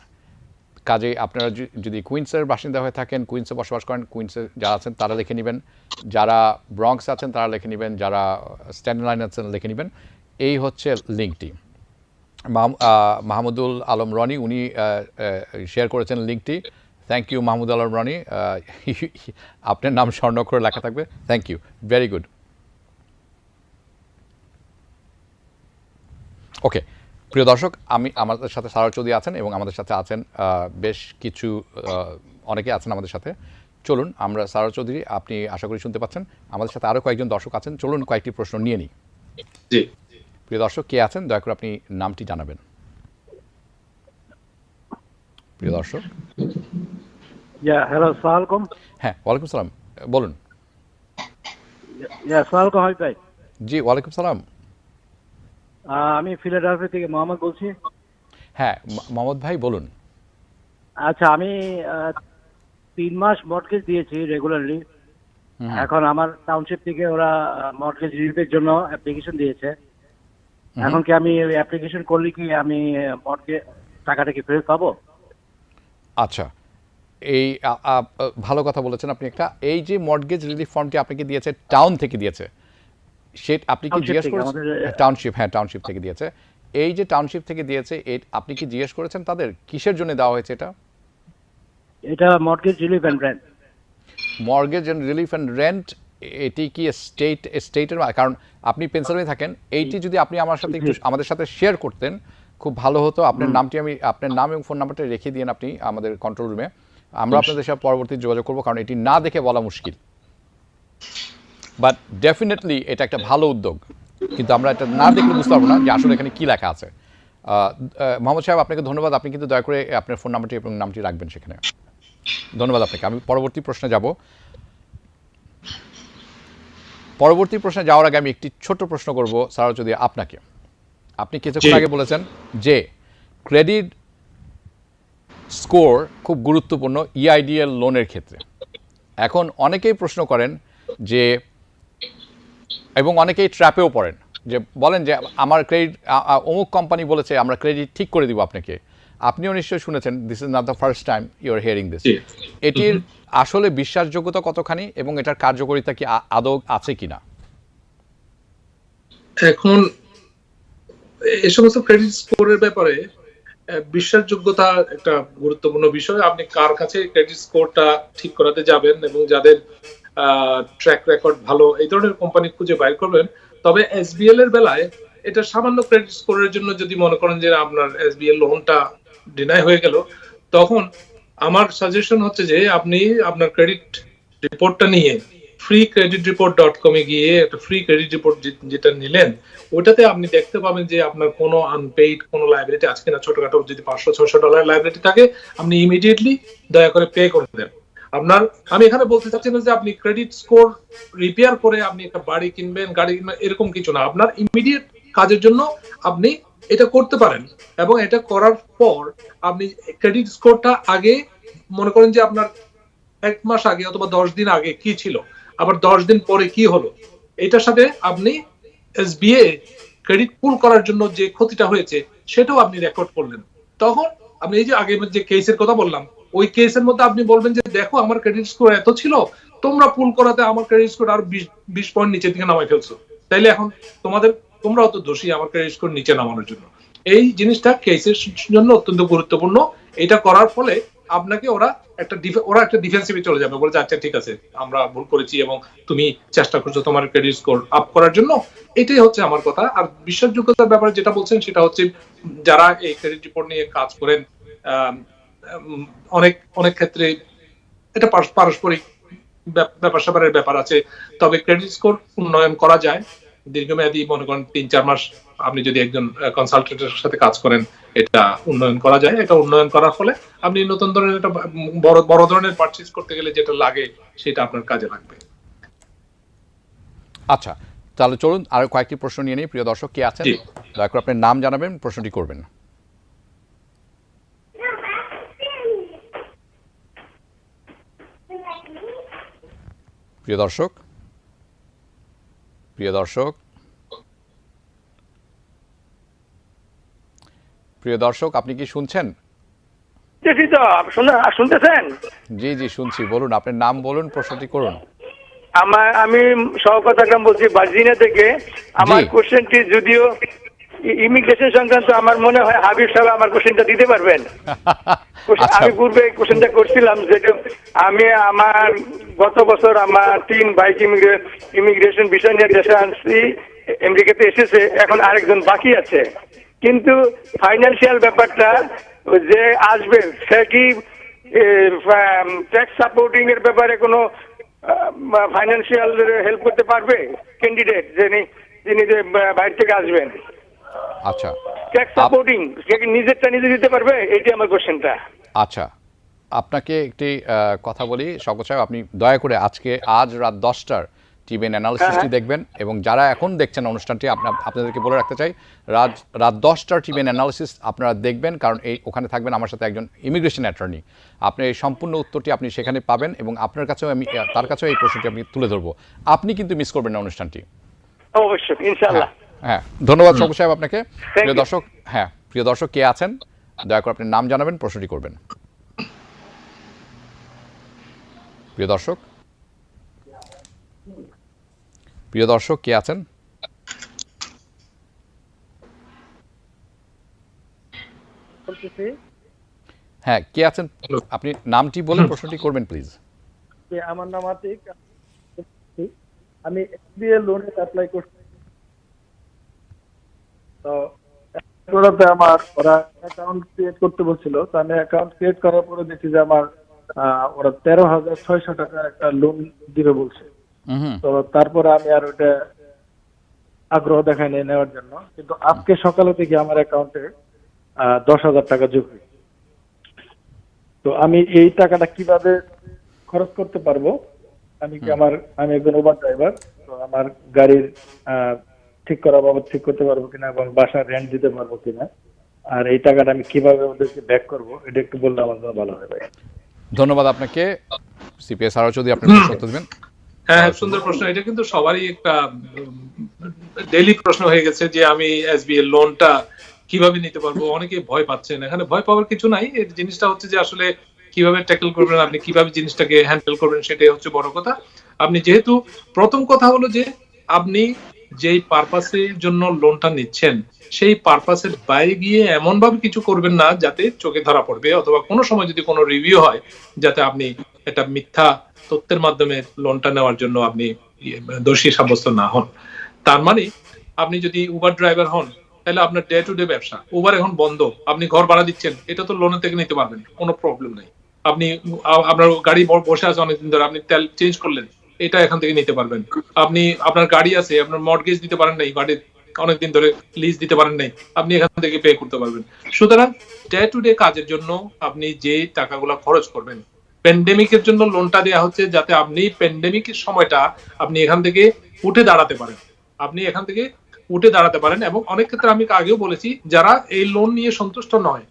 কাজে আপনারা যদি কুইন্সের বাসিন্দা হয়ে থাকেন, কুইন্সে বসবাস করেন, কুইন্সে যারা আছেন তারা লিখে নেবেন, যারা ব্রঙ্কস আছেন তারা লিখে নেবেন, যারা স্ট্যান্ডার্ড লাইন আছেন লিখে নেবেন। এই হচ্ছে লিঙ্কটি। মাহমুদুল আলম রনি উনি শেয়ার করেছেন লিঙ্কটি। থ্যাংক ইউ মাহমুদ আলম রনি, আপনার নাম স্বর্ণাক্ষরে লেখা থাকবে। Thank you, very good. Okay প্রিয় দর্শক, আমাদের সাথে সারওয়ার চৌধুরী আছেন এবং আমাদের সাথে আছেন বেশ কিছু অনেকে আছেন আমাদের সাথে। চলুন আমরা সারওয়ার চৌধুরী, আপনি আশা করি শুনতে পাচ্ছেন, আমাদের সাথে আরও কয়েকজন দর্শক আছেন। চলুন কয়েকটি প্রশ্ন নিয়ে নিই। জি প্রিয় দর্শক, কে আছেন দয়া করে আপনি নামটি জানাবেন। প্রিয় দর্শক, হ্যালো, আসসালামু আলাইকুম। হ্যাঁ, ওয়ালাইকুম সালাম, বলুন। আসসালামু আলাইকুম হাবিব ভাই। জি ওয়ালাইকুম সালাম। আমি ফিলাডেলফিয়া থেকে মোহাম্মদ বলছি। হ্যাঁ মোহাম্মদ ভাই বলুন। আচ্ছা, আমি 3 মাস মর্টগেজ দিয়েছি রেগুলারলি। এখন আমার টাউনশিপ থেকে ওরা মর্টগেজ রিলিফের জন্য অ্যাপ্লিকেশন দিয়েছে। এখন কি আমি অ্যাপ্লিকেশন করলে কি আমি মর্টগেজ টাকাটা কি ফেরত পাবো? আচ্ছা, এই ভালো কথা বলেছেন আপনি একটা। এই যে মর্টগেজ রিলিফ ফর্মটি আপনাকে দিয়েছে টাউন থেকে দিয়েছে, সেটা আপনি কি জিজ্ঞেস করেছেন? টাউনশিপ, হ্যাঁ টাউনশিপ থেকে দিয়েছে। এই যে টাউনশিপ থেকে দিয়েছে আপনি কি জিজ্ঞেস করেছেন তাদের কিসের জন্য দেওয়া হয়েছে এটা? এটা mortgage relief and rent. Mortgage and relief and rent, এটি কি স্টেটের, কারণ আপনি পেনসিলভেনিয়া থাকেন, এইটি যদি আপনি আমার সাথে একটু আমাদের সাথে শেয়ার করতেন খুব ভালো হতো। আপনার নামটি আপনার নাম এবং ফোন নাম্বারটা রেখে দিন আপনি আমাদের কন্ট্রোল রুমে, আমরা আপনাদের সাথে পরবর্তী যোগাযোগ করবো, কারণ এটি না দেখে বলা মুশকিল। বাট ডেফিনেটলি এটা একটা ভালো উদ্যোগ, কিন্তু আমরা এটা না দেখলে বুঝতে পারবো না যে আসলে এখানে কী লেখা আছে। মোহাম্মদ সাহেব, আপনাকে ধন্যবাদ। আপনি কিন্তু দয়া করে আপনার ফোন নাম্বারটি এবং নামটি রাখবেন সেখানে। ধন্যবাদ আপনাকে। আমি পরবর্তী প্রশ্নে যাব। পরবর্তী প্রশ্নে যাওয়ার আগে আমি একটি ছোট প্রশ্ন করব সারওয়ার চৌধুরী আপনাকে। আপনি কিছুক্ষণ আগে বলেছেন যে ক্রেডিট স্কোর খুব গুরুত্বপূর্ণ ইআইডিএল লোনের ক্ষেত্রে। এখন অনেকেই প্রশ্ন করেন যে, এবং অনেকেই ট্র্যাপেও পড়েন, যে বলেন যে আমার ক্রেডিট অমুক কোম্পানি বলেছে আমরা ক্রেডিট ঠিক করে দিব আপনাকে। আপনিও নিশ্চয়ই শুনেছেন, this is not the first time you are hearing this. এটির আসলে বিশ্বাসযোগ্যতা কতখানি এবং এটার কার্যকারিতা কি আদৌ আছে কিনা? এখন এই সমস্ত ক্রেডিট স্কোরের ব্যাপারে বিশ্বাসযোগ্যতা একটা গুরুত্বপূর্ণ বিষয়। আপনি কার কাছে ক্রেডিট স্কোরটা ঠিক করাতে যাবেন এবং যাদের ট্র্যাক রেকর্ড ভালো, এই ধরনের কোম্পানি খুঁজে বাইর করবেন। তবে এসবিএল এর বেলায় এটা সামান্য ক্রেডিট স্কোরের জন্য যদি মনে করেন যে আপনার এসবিএল লোনটা ডিনাই হয়ে গেল, তখন আমার সাজেশন হচ্ছে যে আপনি আপনার ক্রেডিট রিপোর্টটা নিয়ে freecreditreport.com এ গিয়ে একটা ফ্রি ক্রেডিট রিপোর্ট যেটা নিলেন, ওটাতে আপনি দেখতে পাবেন যে আপনার কোনো আনপেইড কোনো লাইবিলিটি আছে কিনা। ছোটখাটো যদি $500-600 লাইবিলিটি থাকে, আপনি ইমিডিয়েটলি দয়া করে পে করে দেন। আপনার, আমি এখানে বলতে চাচ্ছি না যে আপনি ক্রেডিট স্কোর রিপেয়ার করে আপনি একটা বাড়ি কিনবেন, গাড়ি কিনবেন, এরকম কিছু না। আপনার ইমিডিয়েট কাজের জন্য আপনি এটা করতে পারেন, এবং এটা করার পর আপনি ক্রেডিট স্কোরটা আগে মনে করেন যে আপনার 1 মাস আগে অথবা 10 দিন আগে কি ছিল, আবার 10 দিন পরে কি হলো, এটার সাথে আপনি এসবিএ ক্রেডিট পুল করার জন্য যে ক্ষতিটা হয়েছে সেটাও আপনি রেকর্ড করলেন। তখন আপনি এই যে আগে যে কেসের কথা বললাম, ওই কেসের মধ্যে আপনি বলবেন যে দেখো আমার ক্রেডিট স্কোর এত ছিল, তোমরা পুল করাতে আমার ক্রেডিট স্কোর আর 20 পয়েন্ট নিচের দিকে নামাই ফেলছো, তাইলে এখন তোমরাও তো দোষী আমার ক্রেডিট স্কোর নিচে নামানোর জন্য। এই জিনিসটা কেসের জন্য অত্যন্ত গুরুত্বপূর্ণ। এটা করার ফলে আপনাকে ওরা একটা ডিফেন্সিভে চলে যাবে, বলে আচ্ছা ঠিক আছে আমরা ভুল করেছি এবং তুমি চেষ্টা করছো তোমার ক্রেডিট স্কোর আপ করার জন্য। এটাই হচ্ছে আমার কথা। আর বিশ্বাসযোগ্যতার ব্যাপারে যেটা বলছেন সেটা হচ্ছে, যারা এই ক্রেডিট রিপোর্ট নিয়ে কাজ করেন, অনেক অনেক ক্ষেত্রে এটা পারস্পরিক ব্যাপার স্যাপারের ব্যাপার আছে। তবে ক্রেডিট স্কোর উন্নয়ন করা যায় দীর্ঘমেয়াদী, মনে করেন 3-4 মাস আপনি যদি একজন কনসালটেন্টের সাথে কাজ করেন, এটা উন্নয়ন করা যায়। এটা উন্নয়ন করার ফলে আপনি নতুন ধরনের একটা বড় ধরনের পারচেজ করতে গেলে যেটা লাগে সেটা আপনার কাজে লাগবে। আচ্ছা, তাহলে চলুন আরো কয়েকটি প্রশ্ন নিয়ে নিই। প্রিয় দর্শক, কে আছেন দয়া করে আপনার নাম জানাবেন, প্রশ্নটি করবেন। প্রিয় দর্শক, প্রিয় দর্শক, প্রিয় দর্শক, আপনি কি শুনছেন? শুনতেছেন? জি জি শুনছি, বলুন আপনার নাম বলুন, প্রশ্নটি করুন। আমি শওকত আকরাম বলছি ভার্জিনিয়া থেকে। আমার কোশ্চেনটি যদিও ইমিগ্রেশন সংক্রান্ত, আমার মনে হয় হাবিব সাহেব আমার কোশ্চেনটা দিতে পারবেন। আমি পূর্বে কোশ্চেনটা করছিলাম, যেটা আমি আমার গত বছর আমার 3 বাইক ইমিগ্রেশন বিষয় নিয়ে দেশে আনছি, আমেরিকাতে এসেছে, এখন আরেকজন বাকি আছে। কিন্তু ফাইন্যান্সিয়াল ব্যাপারটা যে আসবে, সে কি ট্যাক্স সাপোর্টিং এর ব্যাপারে কোনো ফাইন্যান্সিয়াল হেল্প করতে পারবে ক্যান্ডিডেট যিনি যে বাইরে থেকে আসবেন? আচ্ছা, ট্যাক্স সাপোর্টিং সে কি নিজেরটা নিজে দিতে পারবে? এটি আমার কোশ্চেনটা। আচ্ছা, আপনাকে একটি কথা বলি শওকত সাহেব, আপনি দয়া করে আজ রাত 10টার টিভিএন অ্যানালিসিসটি দেখবেন, এবং যারা এখন দেখছেন অনুষ্ঠানটি আপনাদেরকে বলে রাখতে চাই, রাত 10টার টিভিএন অ্যানালিসিস আপনারা দেখবেন, কারণ ওখানে থাকবেন আমার সাথে একজন ইমিগ্রেশন অ্যাটর্নি। আপনি এই সম্পূর্ণ উত্তরটি আপনি সেখানে পাবেন, এবং আপনার কাছেও তার কাছেও এই প্রশ্নটি আমি তুলে ধরবো। আপনি কিন্তু মিস করবেন না অনুষ্ঠানটি। অবশ্যই, ইনশাআল্লাহ। হ্যাঁ, ধন্যবাদ শওকত সাহেব আপনাকে। প্রিয় দর্শক, প্রিয় দর্শক, কে আছেন দয়া করে আপনি নাম জানাবেন, প্রশ্নটি করবেন। প্রিয় দর্শক, প্রিয় দর্শক, কে আছেন? হ্যাঁ, কে আছেন? আপনি নামটি বলে প্রশ্নটি করবেন প্লিজ। আমার নাম আতিক। আমি এসবিআই লোনে অ্যাপ্লাই করছি, তো ওরাতে আমার ওরা অ্যাকাউন্ট ক্রিয়েট করতে বলছিল, তো আমি অ্যাকাউন্ট ক্রিয়েট করার পরে দেখি যে আমার ওরা 13,600 টাকার একটা লোন দিবে বলছে। তো তারপরে আমি আর ওটা আগ্রহ দেখাইনি নেওয়ার জন্য, কিন্তু আজকে সকালে থেকে আমার অ্যাকাউন্টে 10,000 টাকা যোগ হয়েছে। তো আমি এই টাকাটা কিভাবে খরচ করতে পারবো? আমি একজন উবার ড্রাইভার, তো আমার গাড়ির ঠিক করা বাবদ ঠিক করতে পারবো কিনা এবং বাসার রেন্ট দিতে পারবো কিনা, আর এই টাকাটা আমি কিভাবে ওদেরকে ব্যাক করবো, এটা একটু বললে আমার জন্য ভালো হয় ভাই। ধন্যবাদ আপনাকে। সিপিএস সারওয়ার চৌধুরী, আপনি প্রশ্ন উত্তর দিবেন। হ্যাঁ, সুন্দর প্রশ্ন। এটা কিন্তু সবারই একটা ডেইলি প্রশ্ন হয়ে গেছে যে আমি এসবিএল লোনটা কিভাবে নিতে পারবো। অনেকে ভয় পাচ্ছেন। এখানে ভয় পাওয়ার কিছু নাই। এই জিনিসটা হচ্ছে যে আসলে কিভাবে ট্যাকল করবেন, আপনি কিভাবে জিনিসটাকে হ্যান্ডেল করবেন, সেটাই হচ্ছে বড় কথা। আপনি যেহেতু প্রথম কথা হলো যে আপনি যেই পারপাসের জন্য লোনটা নিচ্ছেন সেই পারপাসের বাইরে গিয়ে এমন ভাবে কিছু করবেন না যাতে চোখে ধরা পড়বে, অথবা কোনো সময় যদি কোনো রিভিউ হয় যাতে আপনি একটা মিথ্যা তথ্যের মাধ্যমে লোনটা নেওয়ার জন্য আপনি দোষী সাব্যস্ত না হন। তার মানে আপনি যদি উবার ড্রাইভার হন তাহলে আপনার ডে টু ডে ব্যবসা, উবার এখন বন্ধ, আপনি ঘর ভাড়া দিচ্ছেন, এটা তো লোনের থেকে নিতে পারবেন, কোনো প্রবলেম নেই। আপনি আপনার গাড়ি বসে আছে অনেকদিন ধরে, আপনি তেল চেঞ্জ করলেন, এটা এখান থেকে নিতে পারবেন। আপনি আপনার গাড়ি আছে, আপনার মর্টগেজ দিতে পারেন নাই, গাড়ির অনেকদিন ধরে লিজ দিতে পারেন নাই, আপনি এখান থেকে পে করতে পারবেন। সুতরাং ডে টু ডে কাজের জন্য আপনি যে টাকাগুলো খরচ করবেন, প্যান্ডেমিকের জন্য লোনটা দেওয়া হচ্ছে যাতে আপনি প্যান্ডেমিকের সময়টা আপনি এখান থেকে উঠে দাঁড়াতে পারেন, আপনি এখান থেকে উঠে দাঁড়াতে পারেন। এবং অনেক ক্ষেত্রে আমি আগেও বলেছি, যারা এই লোন নিয়ে সন্তুষ্ট নয়,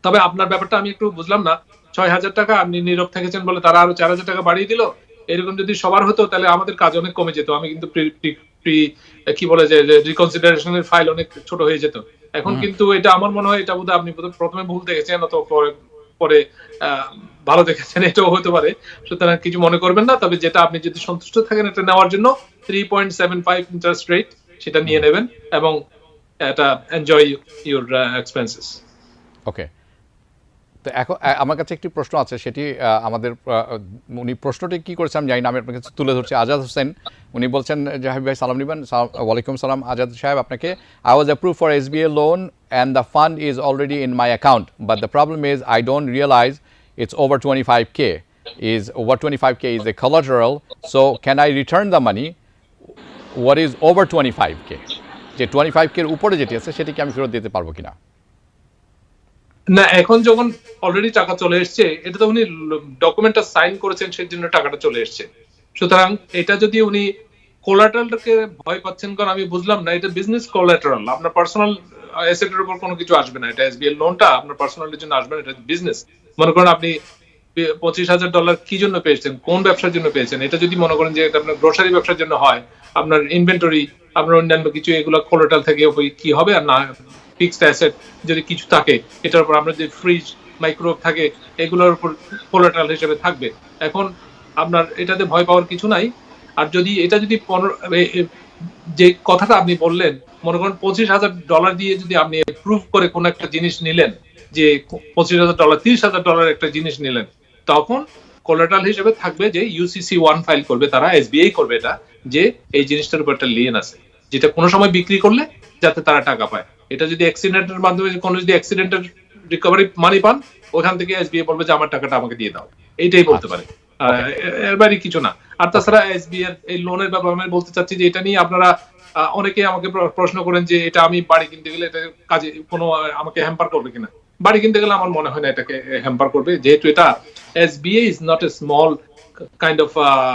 তবে আপনার ব্যাপারটা আমি একটু বুঝলাম না, 6,000 টাকা আপনি নীরব থেকেছেন বলে তারা আরো 4,000 টাকা বাড়িয়ে দিল, এরকম যদি সবার হতো তাহলে আমাদের কাজ অনেক কমে যেত। আমি কিন্তু কি বলে যে রিকনসিডারেশনের ফাইল অনেক ছোট হয়ে যেত। এখন কিন্তু এটা আমার মনে হয় এটা বোধহয় আপনি প্রথমে ভুল দেখেছেন, অথবা পরে ভালো দেখেছেন, এটাও হতে পারে। সুতরাং কিছু মনে করবেন না। তবে যেটা আপনি যদি সন্তুষ্ট থাকেন এটা নেওয়ার জন্য 3.75 ইন্টারেস্ট রেট, সেটা নিয়ে নেবেন এবং এটা এনজয় ইউর এক্সপেন্সেস। ওকে, তো এখন আমার কাছে একটি প্রশ্ন আছে, সেটি আমাদের উনি প্রশ্নটি কি করেছে আমি জানি না, আমি আপনার কাছে তুলে ধরছি। আজাদ হোসেন উনি বলছেন যে হাবিব ভাই সালাম নিবেন। ওয়ালাইকুম সালাম আজাদ সাহেব আপনাকে। I was approve for SBI loan and the fund is already in my account, but the problem is I don't realize it's over 25K. Is over 25K is a collateral, so can I return the money? What is over 25K? যে 25K এর উপরে যেটি আছে সেটি কি আমি ফেরত দিতে পারবো কিনা? না, এখন যখন অলরেডি টাকা চলে এসেছে, এটা তো উনি ডকুমেন্টটা সাইন করেছেন, সেই জন্য টাকাটা চলে এসেছে। সুতরাং এটা যদি উনি কোলাটারালটাকে ভয় পাচ্ছেন, কারণ আমি বুঝলাম না, এটা বিজনেস কোলাটারাল, আপনার পার্সোনাল অ্যাসেটের উপর কোনো কিছু আসবে না। এটা এসবিআই লোনটা আপনার পার্সোনালের জন্য আসবে না, এটা বিজনেস। মনে করেন আপনি $25,000 কি জন্য পেয়েছেন, কোন ব্যবসার জন্য পেয়েছেন, এটা যদি মনে করেন যে এটা আপনার গ্রোসারি ব্যবসার জন্য হয়, আপনার ইনভেন্টরি, আপনার অন্যান্য কিছু এগুলো কোলাটারাল থেকে কি হবে, আর না ফিক্সড অ্যাসেট যদি কিছু থাকে এটার উপর, আপনার যে ফ্রিজ মাইক্রোওয়েভ থাকে এগুলোর উপর কোলাটারাল হিসেবে থাকবে। এখন আপনার এটাতে ভয় পাওয়ার কিছু নাই। আর যদি এটা যদি যে কথাটা আপনি বললেন, মনে করেন $25,000 দিয়ে যদি আপনি প্রুভ করে কোন একটা জিনিস নিলেন, যে $25,000 $30,000 একটা জিনিস নিলেন, তখন কোলাটারাল হিসেবে থাকবে যে UCC1 ফাইল করবে তারা, এসবিআই করবে এটা, যে এই জিনিসটার উপর একটা লিয়েন আছে, যেটা কোনো সময় বিক্রি করলে যাতে তারা টাকা পায়। এটা যদি অ্যাক্সিডেন্টের মাধ্যমে কোনো যদি অ্যাক্সিডেন্টের রিকভারি মানি পান, ওখান থেকে এসবিআই বলবে যে আমার টাকাটা আমাকে দিয়ে দাও, এইটাই বলতে পারে, এর বাইরে কিছু না। আর তাছাড়া এসবিআই এই লোনের ব্যাপারে আমি বলতে চাচ্ছি যে এটা নিয়ে আপনারা অনেকে আমাকে প্রশ্ন করেন যে এটা আমি বাড়ি কিনতে গেলে এটা কাজে কোনো আমাকে হ্যাম্পার করবে কিনা। বাড়ি কিনতে গেলে আমার মনে হয় না এটাকে হ্যাম্পার করবে, যেহেতু এটা SBI is not a small kind of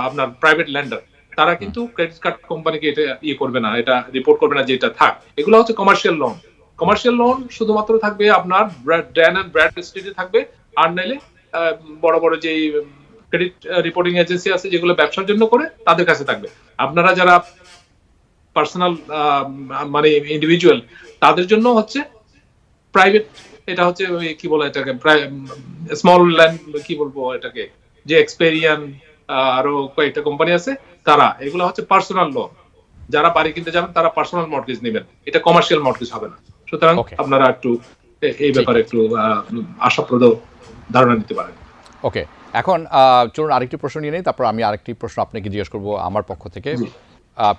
আপনার প্রাইভেট ল্যান্ডার। তারা কিন্তু ক্রেডিট কার্ড কোম্পানিকে এটা করবে না, এটা রিপোর্ট করবে না যে এটা থাক। এগুলো হচ্ছে কমার্শিয়াল লোন। কমার্শিয়াল লোন শুধুমাত্র থাকবে আপনার ড্যান এন্ড ব্র্যাড স্ট্রিটে থাকবে, আর নাইলে বড় বড় যে ক্রেডিট রিপোর্টিং এজেন্সি আছে যেগুলো ব্যবসার জন্য করে, তাদের কাছে থাকবে। আপনারা যারা পার্সোনাল মানে ইন্ডিভিজুয়াল, তাদের জন্য হচ্ছে প্রাইভেট, এটা হচ্ছে কি বলে এটাকে, স্মল ল্যান্ড, কি বলবো এটাকে, যে এক্সপেরিয়ান আরো কয়েকটা কোম্পানি আছে, তারা এগুলো হচ্ছে পার্সোনাল লোন। যারা বাড়ি কিনতে যাবেন তারা পার্সোনাল মর্টগেজ নেবেন, এটা কমার্শিয়াল মর্টগেজ হবে না। সুতরাং আপনারা একটু এই ব্যাপারে একটু আশাপ্রদ ধারণা নিতে পারেন। ওকে, এখন চলুন আরেকটি প্রশ্ন নিয়ে নেই, তারপর আমি আরেকটি প্রশ্ন আপনাকে জিজ্ঞেস করব আমার পক্ষ থেকে।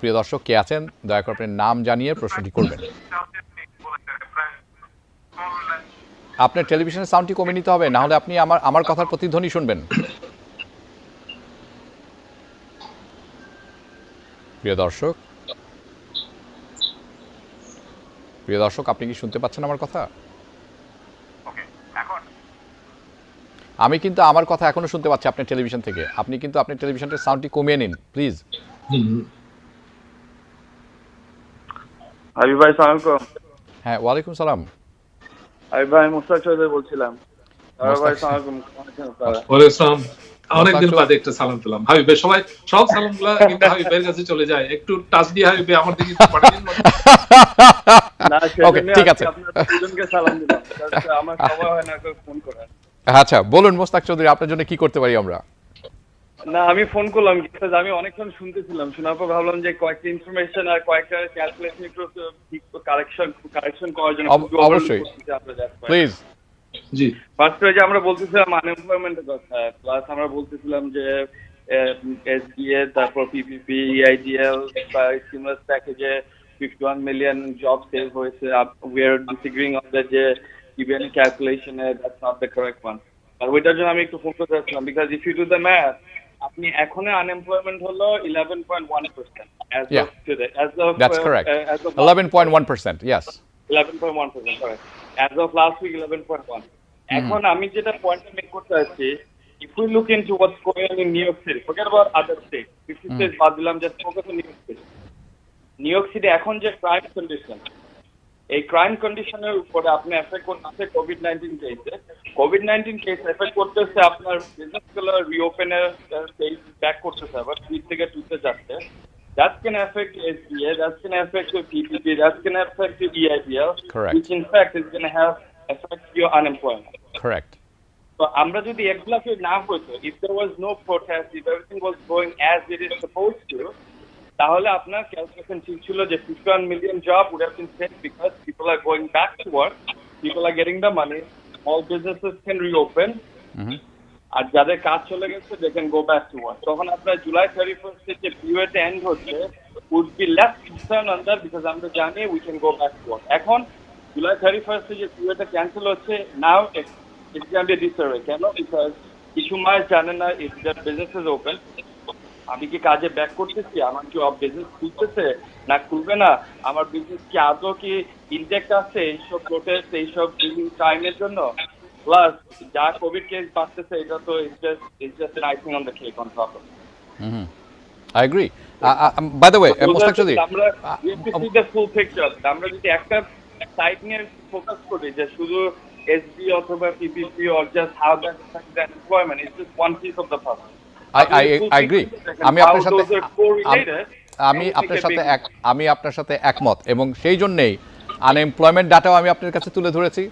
প্রিয় দর্শক কে আছেন দয়া করে আপনার নাম জানিয়ে প্রশ্নটি করবেন। আপনার টেলিভিশনের সাউন্ডটি কমিয়ে নিতে হবে, না হলে আপনি আমার কথার প্রতিধ্বনি শুনবেন। প্রিয় দর্শক আপনি কি শুনতে পাচ্ছেন আমার কথা? আমি কিন্তু আমার কথা এখনো শুনতে পাচ্ছি আপনার টেলিভিশন থেকে। আপনি কিন্তু আপনার টেলিভিশনের সাউন্ডটি কমিয়ে নিন প্লিজ। হাবিব ভাই সালাম আলাইকুম। হ্যাঁ, ওয়ালাইকুম সালাম। হাবিব ভাই মুস্তাক চৌধুরী বলছিলাম। হাবিব ভাই সালাম আলাইকুম। ওয়ালাইকুম আসসালাম। অনেকদিন বাদে একটা সালাম পেলাম। হাবিব ভাই সবাই সব সালামগুলো কিন্তু হাবিব ভাইয়ের কাছে চলে যায়, একটু টাচ দিয়ে হাবিব ভাই আমার দিকে পাঠিয়ে দিন। না ওকে, ঠিক আছে। আপনাদের দুজনকে সালাম দিলাম, আমার সময় হয় না ফোন করার। আচ্ছা বলুন মোস্তাক চৌধুরী, আপনার জন্য কি করতে পারি আমরা? না আমি ফোন করলাম বিকজ আমি অনেকক্ষণ শুনতেছিলাম, শোনার পর ভাবলাম যে কয়েকটা ইনফরমেশন আর কয়েকটা ক্যালকুলেশন একটু কারেকশন করার জন্য অবশ্যই প্লিজ। জি, ফার্স্ট যে আমরা বলতেছিলাম আনএমপ্লয়মেন্টের কথা, প্লাস আমরা বলতেছিলাম যে এসডিএ, তারপর পিপিপি, ইআইডিএল বা স্টিমুলাস প্যাকেজে 51 মিলিয়ন জব সেভ হয়েছে। We are disagreeing on that যে ইভেন ক্যালকুলেশনে that's not the correct one. আর ওইটার জন্য আমি একটু ফোন করতে চাচ্ছিলাম because if you do the math, আপনি এখন আনএমপ্লয়মেন্ট হলো 11.1% as Yeah. of today, as of That's correct. as of 11.1%, yes. 11.1%, correct. As of last week 11.1. এখন আমি যেটা পয়েন্ট মেক করতে চাচ্ছি, if we look into what's going on in New York City, forget about other states, 50 states বাদ দিলাম, just focus on New York City. New York City এখন যে crime condition, এই ক্রাইম কন্ডিশনের উপরে আপনি এফেক্ট করতেছে কোভিড-19 কেসে। কোভিড-19 কেস এফেক্ট করতেছে আপনার বিজনেসগুলো রিওপেনের সেলস ব্যাক করতেছে, আবার 3 থেকে 2 তে যাচ্ছে। That's going to affect SBA, that's going to affect your PPP, that's going to affect your EIDL, Correct. which in fact is going to have affect your unemployment. Correct. So আমরা যদি এগুলা না হতো, if there was no protest, if everything was going as it is supposed to, তাহলে আপনার calculation ঠিক ছিল যে 51 million job would have been saved because people are going back to work, people are getting the money, all businesses can reopen, আর যাদের কাজ চলে গেছে they can go back to work. তখন আপনার July 31st যে পিরিয়ড এন্ড হচ্ছে would be less concern on that because আমরা জানি we can go back to work. এখন July 31st যে পিরিয়ডটা ক্যান্সেল হচ্ছে, now it's going to be disarray. কেন? because কিছু মাস জানে না if their business is open, আমি কি কাজে ব্যাক করতেছি, আমার কি বিজনেস খুলতেছে না খুলবে না, আমার বিজনেস কি আদৌ কি ইনটেক্ট আছে এইসব প্রোটেস্ট এইসব টাইমের জন্য, প্লাস যা কোভিড কেস বাড়তেছে এটা তো it's just an icing on the cake on top of it. I agree. By the way, Mustak Choudhury, আমরা we have to see the full picture. আমরা যদি একটা সাইড নিয়ে ফোকাস করি যে শুধু এসবি অথবা PPP or just how that affects the employment, it's just one piece of the puzzle. I agree. আমি আপনার সাথে একমত এবং সেই জন্যই আনএমপ্লয়মেন্ট ডাটাও আমি আপনার কাছে তুলে ধরেছি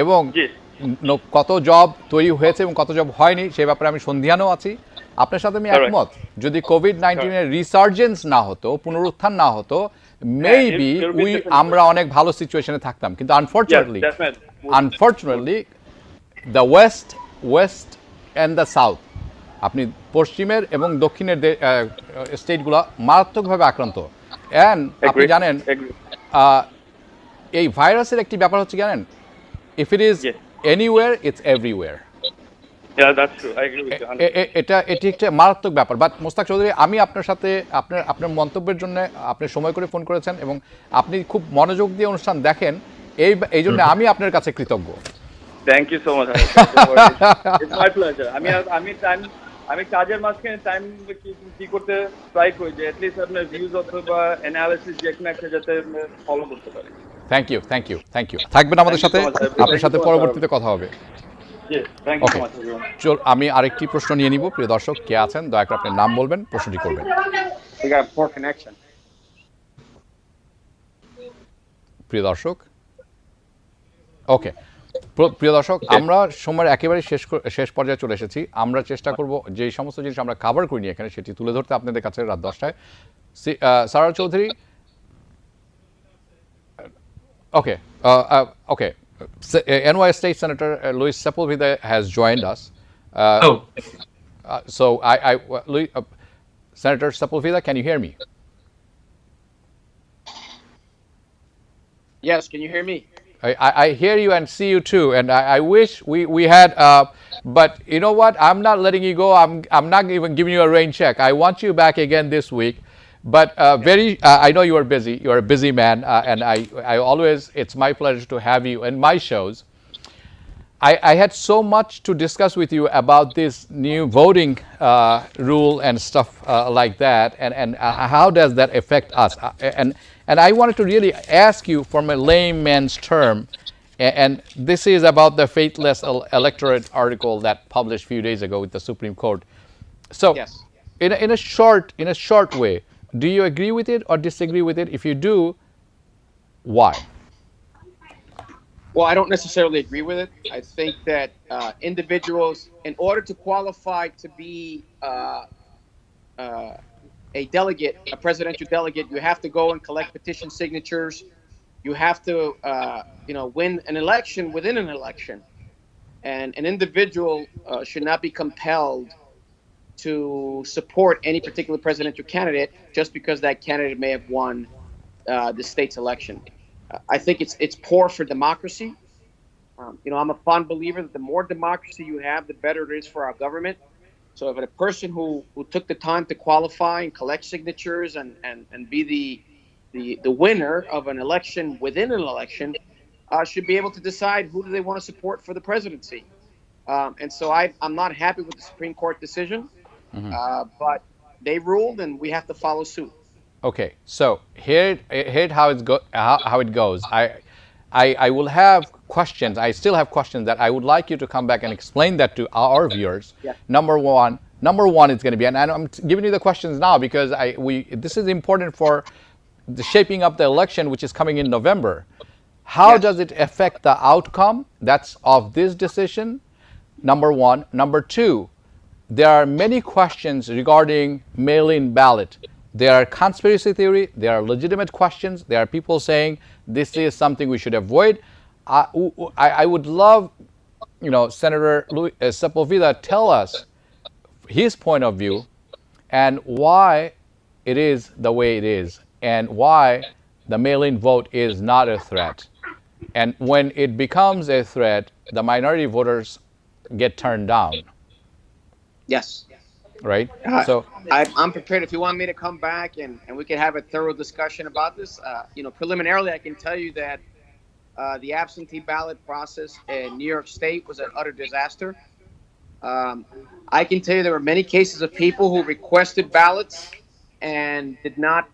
এবং কত জব তৈরি হয়েছে এবং কত জব হয়নি সেই ব্যাপারে আমি সন্ধিয়ানও আছি। আপনার সাথে আমি একমত, যদি কোভিড-19 এর রিসার্জেন্স না হতো, পুনরুত্থান না হতো, মেবি আমরা অনেক ভালো সিচুয়েশনে থাকতাম। কিন্তু unfortunately the West and the south, আপনি পশ্চিমের এবং দক্ষিণের স্টেটগুলো মারাত্মকভাবে আক্রান্ত। অ্যান্ড আপনি জানেন এই ভাইরাসের একটি ব্যাপার হচ্ছে জানেন, if it is anywhere it's everywhere. এটি একটা মারাত্মক ব্যাপার। বাট মোস্তাক চৌধুরী, আমি আপনার সাথে আপনার মন্তব্যের জন্য আপনি সময় করে ফোন করেছেন এবং আপনি খুব মনোযোগ দিয়ে অনুষ্ঠান দেখেন, এই জন্য আমি আপনার কাছে কৃতজ্ঞ। Thank you so much, it's my pleasure. আমি কাজের মাঝখানে টাইম কি করতে ট্রাই করি যে অ্যাটলিস্ট আপনার ভিউজ অথবা অ্যানালিসিস যে কোনো একটা যাতে ফলো করতে পারি। থ্যাংক ইউ থাকবেন আমাদের সাথে, আপনার সাথে পরবর্তীতে কথা হবে। আমি আরেকটি প্রশ্ন নিয়ে নিব। প্রিয় দর্শক কে আছেন দয়া করে আপনার নাম বলবেন, প্রশ্নটি করবেন। প্রিয় দর্শক আমরা সময়ের একেবারে শেষ পর্যায়ে চলে এসেছি। আমরা চেষ্টা করব যে সমস্ত জিনিস আমরা কভার করিনি এখানে সেটি তুলে ধরতে আপনাদের কাছে রাত 10টায়। Sarwar Chowdhury, NY State Senator Louis Sepúlveda has joined us. Oh, So Senator Sepúlveda, can you hear me? Yes, can you hear me? I hear you and see you too, and I wish we had. But you know what? I'm not letting you go. I'm not even giving you a rain check. I want you back again this week. But I know you are busy. You're a busy man, and I always. It's my pleasure to have you in my shows. I had so much to discuss with you about this new voting rule and stuff like that, and how does that affect us? And I wanted to really ask you from a layman's term, and this is about the faithless electorate article that published a few days ago with the Supreme Court. So, Yes. in a short way, do you agree with it or disagree with it? If you do, why? Well, I don't necessarily agree with it. I think that individuals, in order to qualify to be a delegate, a presidential delegate, you have to go and collect petition signatures. You have to, win an election within an election. And an individual should not be compelled to support any particular presidential candidate just because that candidate may have won the state's election. I think it's poor for democracy. I'm a fond believer that the more democracy you have, the better it is for our government. So if a person who took the time to qualify and collect signatures and be the winner of an election within an election should be able to decide who do they want to support for the presidency. And so I'm not happy with the Supreme Court decision, but they ruled and we have to follow suit. Okay, so here how it goes. I will have questions. I still have questions that I would like you to come back and explain that to our viewers. Yeah. Number one is going to be, and I'm giving you the questions now because this is important for the shaping up the election, which is coming in November. How Yes. does it affect the outcome that's of this decision? Number one. Number two, there are many questions regarding mail-in ballot. There are conspiracy theory. There are legitimate questions. There are people saying this is something we should avoid. I would love, Senator Sepúlveda tell us his point of view and why it is the way it is and why the mail-in vote is not a threat. And when it becomes a threat, the minority voters get turned down, Yes. right? So I'm prepared if you want me to come back and we can have a thorough discussion about this. Preliminarily, I can tell you that the absentee ballot process in New York State was an utter disaster. I can tell you there were many cases of people who requested ballots and did not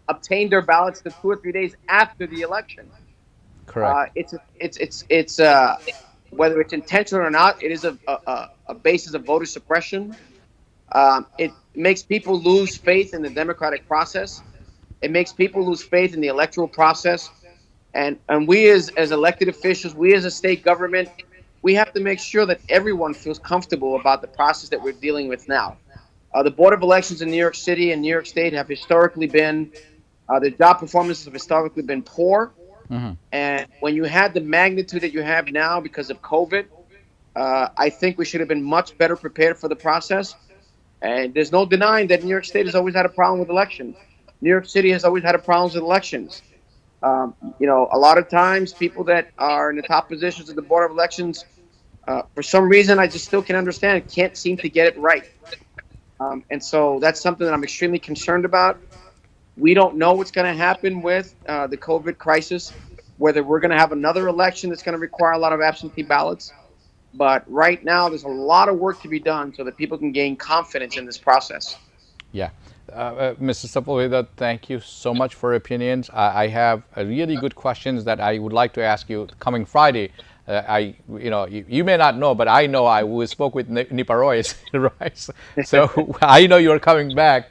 obtain their ballots to 2 or 3 days after the election. correct. It's whether it's intentional or not, it is a basis of voter suppression. It makes people lose faith in the democratic process. It makes people lose faith in the electoral process. And we as elected officials, we as a state government, we have to make sure that everyone feels comfortable about the process that we're dealing with now. The Board of Elections in New York City and New York State have historically been, the job performances have historically been poor. And when you had the magnitude that you have now because of COVID, I think we should have been much better prepared for the process. And there's no denying that New York State has always had a problem with elections. New York City has always had a problem with elections. A lot of times people that are in the top positions of the Board of Elections, for some reason, I just still can understand, can't seem to get it right. And so that's something that I'm extremely concerned about. We don't know what's going to happen with the COVID crisis, whether we're going to have another election that's going to require a lot of absentee ballots. But right now, there's a lot of work to be done so that people can gain confidence in this process. Yeah. Mr. Sepúlveda, thank you so much for your opinions. I have really good questions that I would like to ask you coming Friday. You may not know, but I know we spoke with Niparoyes, right? So I know you're coming back.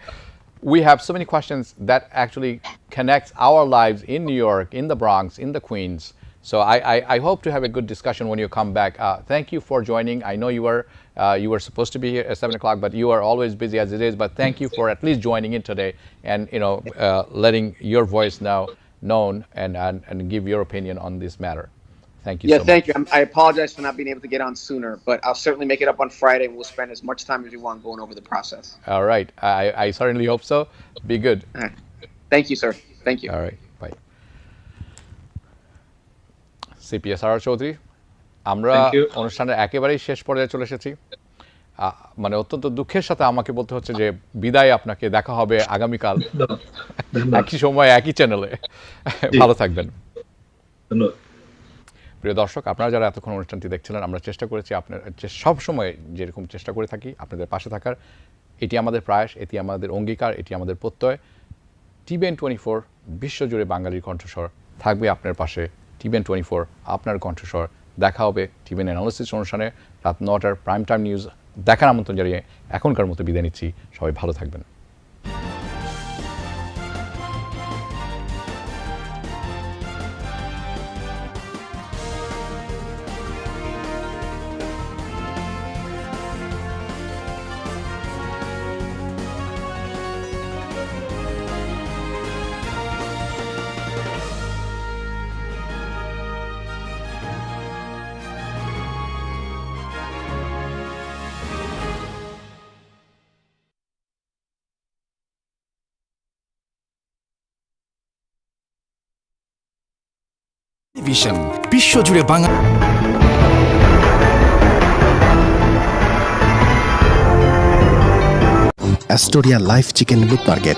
We have so many questions that actually connects our lives in New York, in the Bronx, in the Queens. So I hope to have a good discussion when you come back. Thank you for joining. I know you were supposed to be here at 7 o'clock, but you are always busy as it is. But thank you for at least joining in today and letting your voice now known and give your opinion on this matter. Thank you Yeah, so thank much. you. I apologize for not being able to get on sooner, but I'll certainly make it up on Friday, and we'll spend as much time as we want going over the process. All right. I certainly hope so. Be good. All right. Thank you, sir. Thank you. All right. Bye. CPA Sarwar Chowdhury, আমরা Thank you. অনুষ্ঠানের একেবারেই শেষ পর্যায়ে চলে এসেছি। মানে অত্যন্ত দুঃখের সাথে আমাকে বলতে হচ্ছে যে বিদায়, আপনাকে দেখা হবে আগামীকাল একই সময় একই চ্যানেলে। ভালো থাকবেন। ধন্যবাদ। প্রিয় দর্শক, আপনারা যারা এতক্ষণ অনুষ্ঠানটি দেখছিলেন, আমরা চেষ্টা করেছি আপনার সব সময় যেরকম চেষ্টা করে থাকি আপনাদের পাশে থাকার। এটি আমাদের প্রয়াস, এটি আমাদের অঙ্গীকার, এটি আমাদের প্রত্যয়। টিভিএন 24 বিশ্বজুড়ে বাঙালির কণ্ঠস্বর থাকবে আপনার পাশে। টিভিএন 24 আপনার কণ্ঠস্বর। দেখা হবে টিভিএন অ্যানালিসিস অনুষ্ঠানে রাত 9টার প্রাইম টাইম নিউজ দেখার আমন্ত্রণ জানিয়ে এখনকার মতো বিদায় নিচ্ছি। সবাই ভালো থাকবেন। টেলিভিশন বিশ্বজুড়ে Bangla Astoria life chicken meat market.